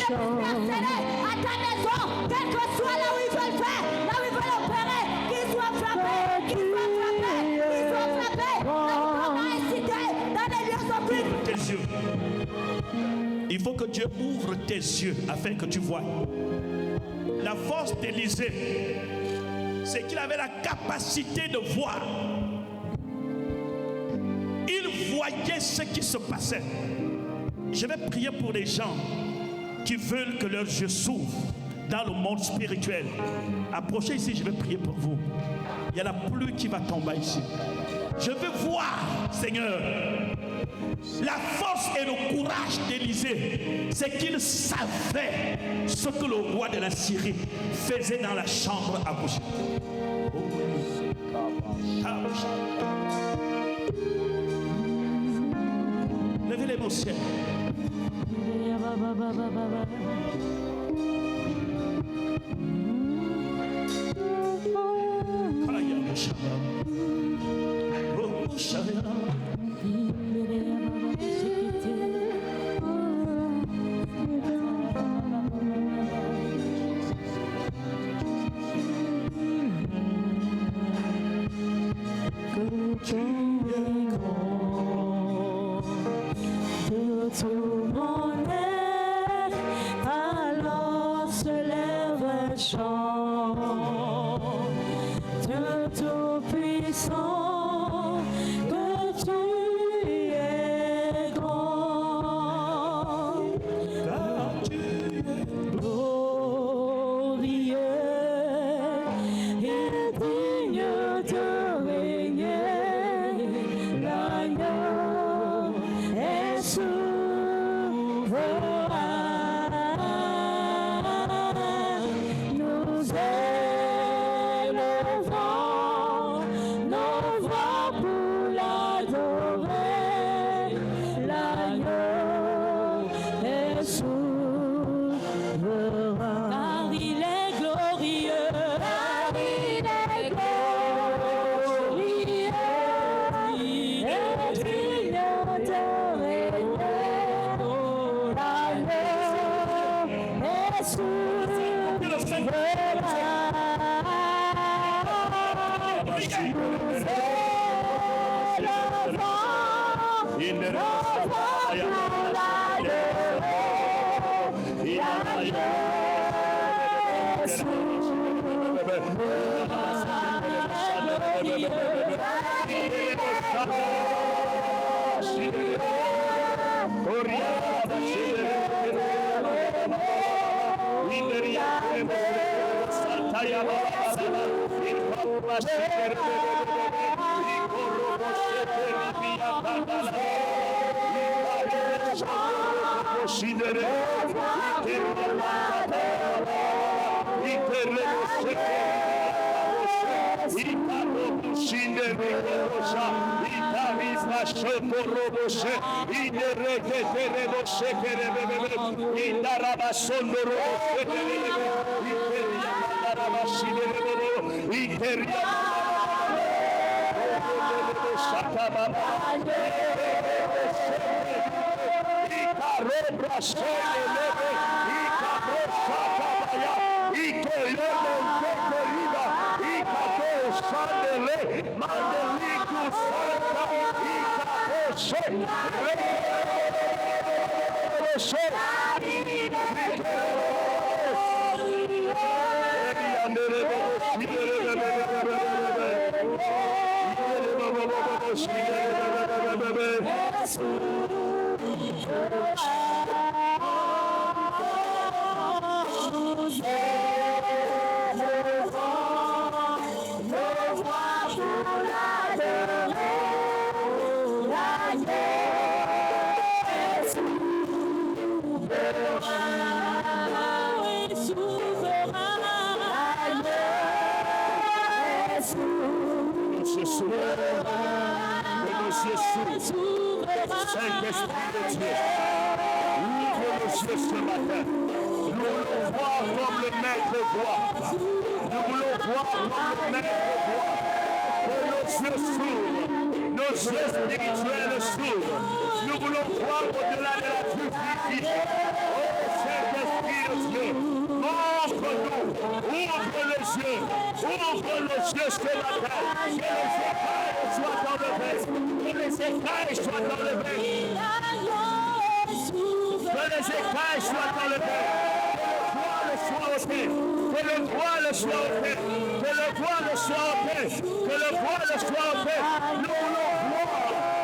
S6: disperser à ta maison, quel que soit là où ils veulent faire, là où ils veulent opérer, qu'ils soient frappés, qu'ils soient frappés, qu'ils soient frappés. On a incité dans les lieux occultes.
S2: Tes yeux. Il faut que Dieu ouvre tes yeux afin que tu vois. La force d'Élisée, c'est qu'il avait la capacité de voir. Il voyait ce qui se passait. Je vais prier pour les gens qui veulent que leurs yeux s'ouvrent dans le monde spirituel. Approchez ici, je vais prier pour vous. Il y a la pluie qui va tomber ici. Je veux voir, Seigneur, la force et le courage d'Élisée. C'est qu'il savait ce que le roi de la Syrie faisait dans la chambre à coucher. Levez les mains au ciel.
S4: Tout mon être, alors se lève un chant de Tout-Puissant, que tu es grand, car tu es glorieux et digne de régner. L'agneau est nous élevons nos voix pour l'adorer. L'agneau est souverain. Car il est glorieux. Car il est glorieux. Il est digne de régner. L'agneau est souverain.
S5: Saint-Esprit de Dieu, ouvre nos yeux ce matin. Nous voulons voir comme le Maître voit. Nous voulons voir comme le Maître voit. Que nos yeux s'ouvrent, nos yeux spirituels s'ouvrent. Nous voulons voir au-delà de la vue physique. Oh Saint-Esprit Saint-Esprit de Dieu, montre-nous, ouvre les yeux ce matin, que les écailles soient enlevées, que les écailles soient enlevées, que le voile soit ôté, que le voile soit ôté, que le voile soit ôté. Nous voulons voir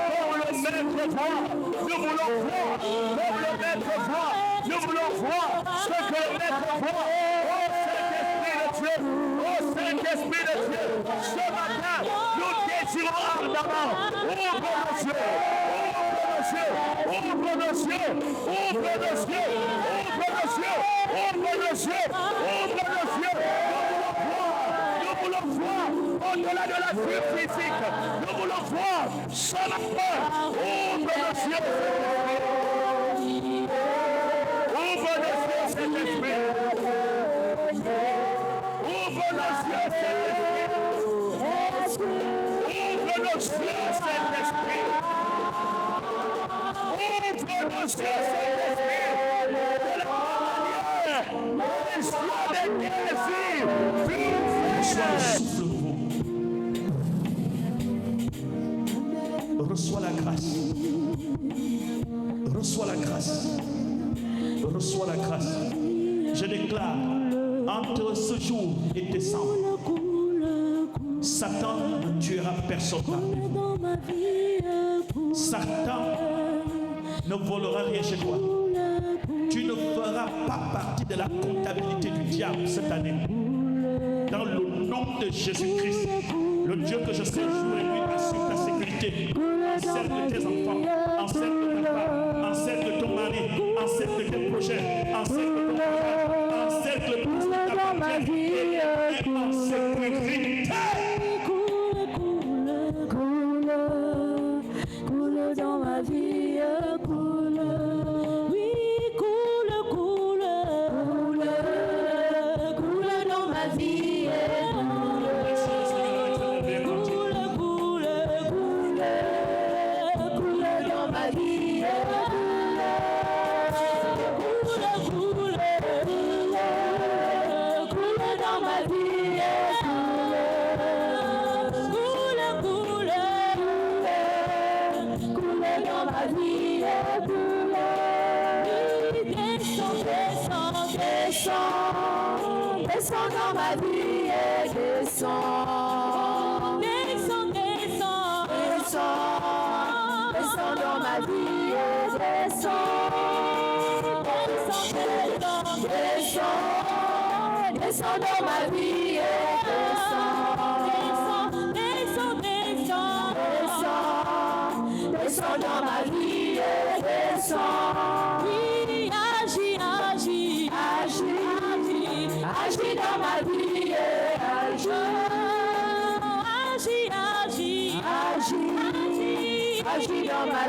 S5: comme le maître voit, nous voulons voir comme le maître voit, nous voulons voir ce que le maître voit. Oh Saint-Esprit de Dieu, ce matin, nous désirons ardemment, ouvre nos yeux, ouvre nos yeux, ouvre nos yeux, ouvre nos yeux, ouvre nos yeux, ouvre nos yeux, ouvre nos yeux. Nous voulons voir au-delà de la vue physique, nous voulons voir ce matin, ouvre nos yeux, ouvre nos yeux, Saint-Esprit. Ouvre nos yeux, Saint-Esprit. Ouvre nos yeux, Saint-Esprit. Ouvre nos yeux, Saint-Esprit. Les yeux des désirs.
S2: Reçois la grâce. Reçois la grâce. Reçois la grâce. Je déclare, entre ce jour et décembre, Satan ne tuera personne. Satan ne volera rien chez toi. Tu ne feras pas partie de la comptabilité du diable cette année. Dans le nom de Jésus-Christ, le Dieu que je sais jour et nuit assure ta sécurité. Encercle tes enfants, encercle ta femme, encercle ton mari, encercle tes projets, encercle ton travail, encercle tout ce qui t'appartient et en sécurité.
S4: Coule dans ma vie, coule. Oui, coule dans ma vie, coule dans ma vie, descends dans ma vie, descends, descends dans ma vie, descends dans ma vie, descends dans ma vie, descends. Oui, agis dans ma vie, agis dans ma vie, agis dans ma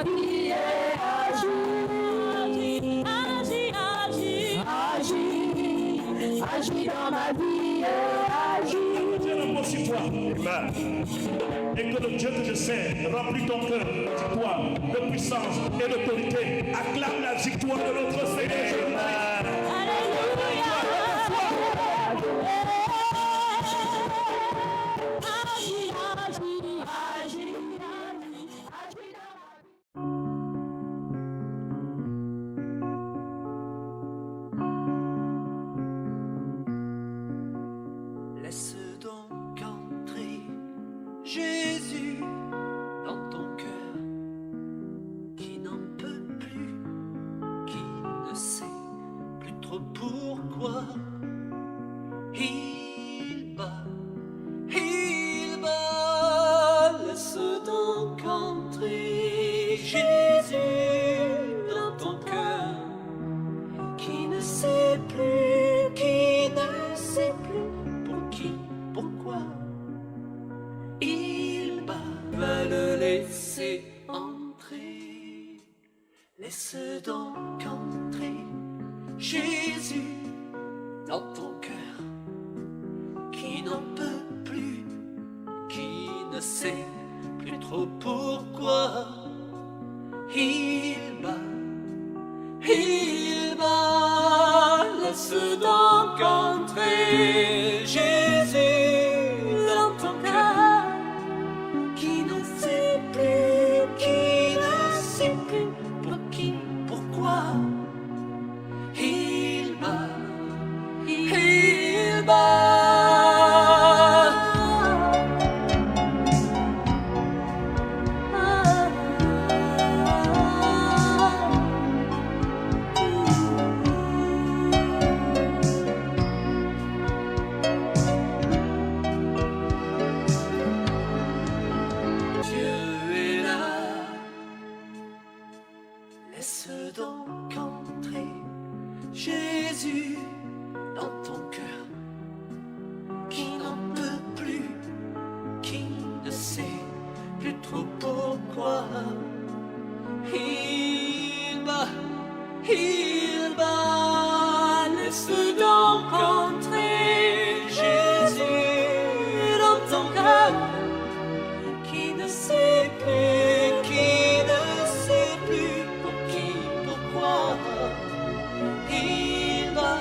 S4: vie, agis dans ma vie,
S2: Dieu le mot sur toi. Et que le Dieu que je sais remplit ton cœur de victoire, de puissance et d'autorité. Acclame la victoire de notre Seigneur Jésus-Christ.
S7: Laisse donc entrer Jésus dans ton cœur, qui n'en peut plus, qui ne sait plus trop pourquoi. Il bat, laisse donc entrer Jésus dans ton cœur, qui ne sait plus, qui ne sait plus. Pourquoi il va le laisser entrer. Laisse donc entrer Jésus dans ton cœur, qui n'en peut plus, qui ne sait plus trop pourquoi. Il bat, laisse donc entrer Jésus dans ton cœur, qui ne sait plus pour qui, pourquoi. Il bat. Laisse donc entrer Jésus dans ton cœur, qui n'en peut plus, qui ne sait plus trop pourquoi. Il bat, laisse donc entrer Jésus dans ton cœur, qui ne sait plus, qui ne sait plus pour qui, pourquoi. Il bat,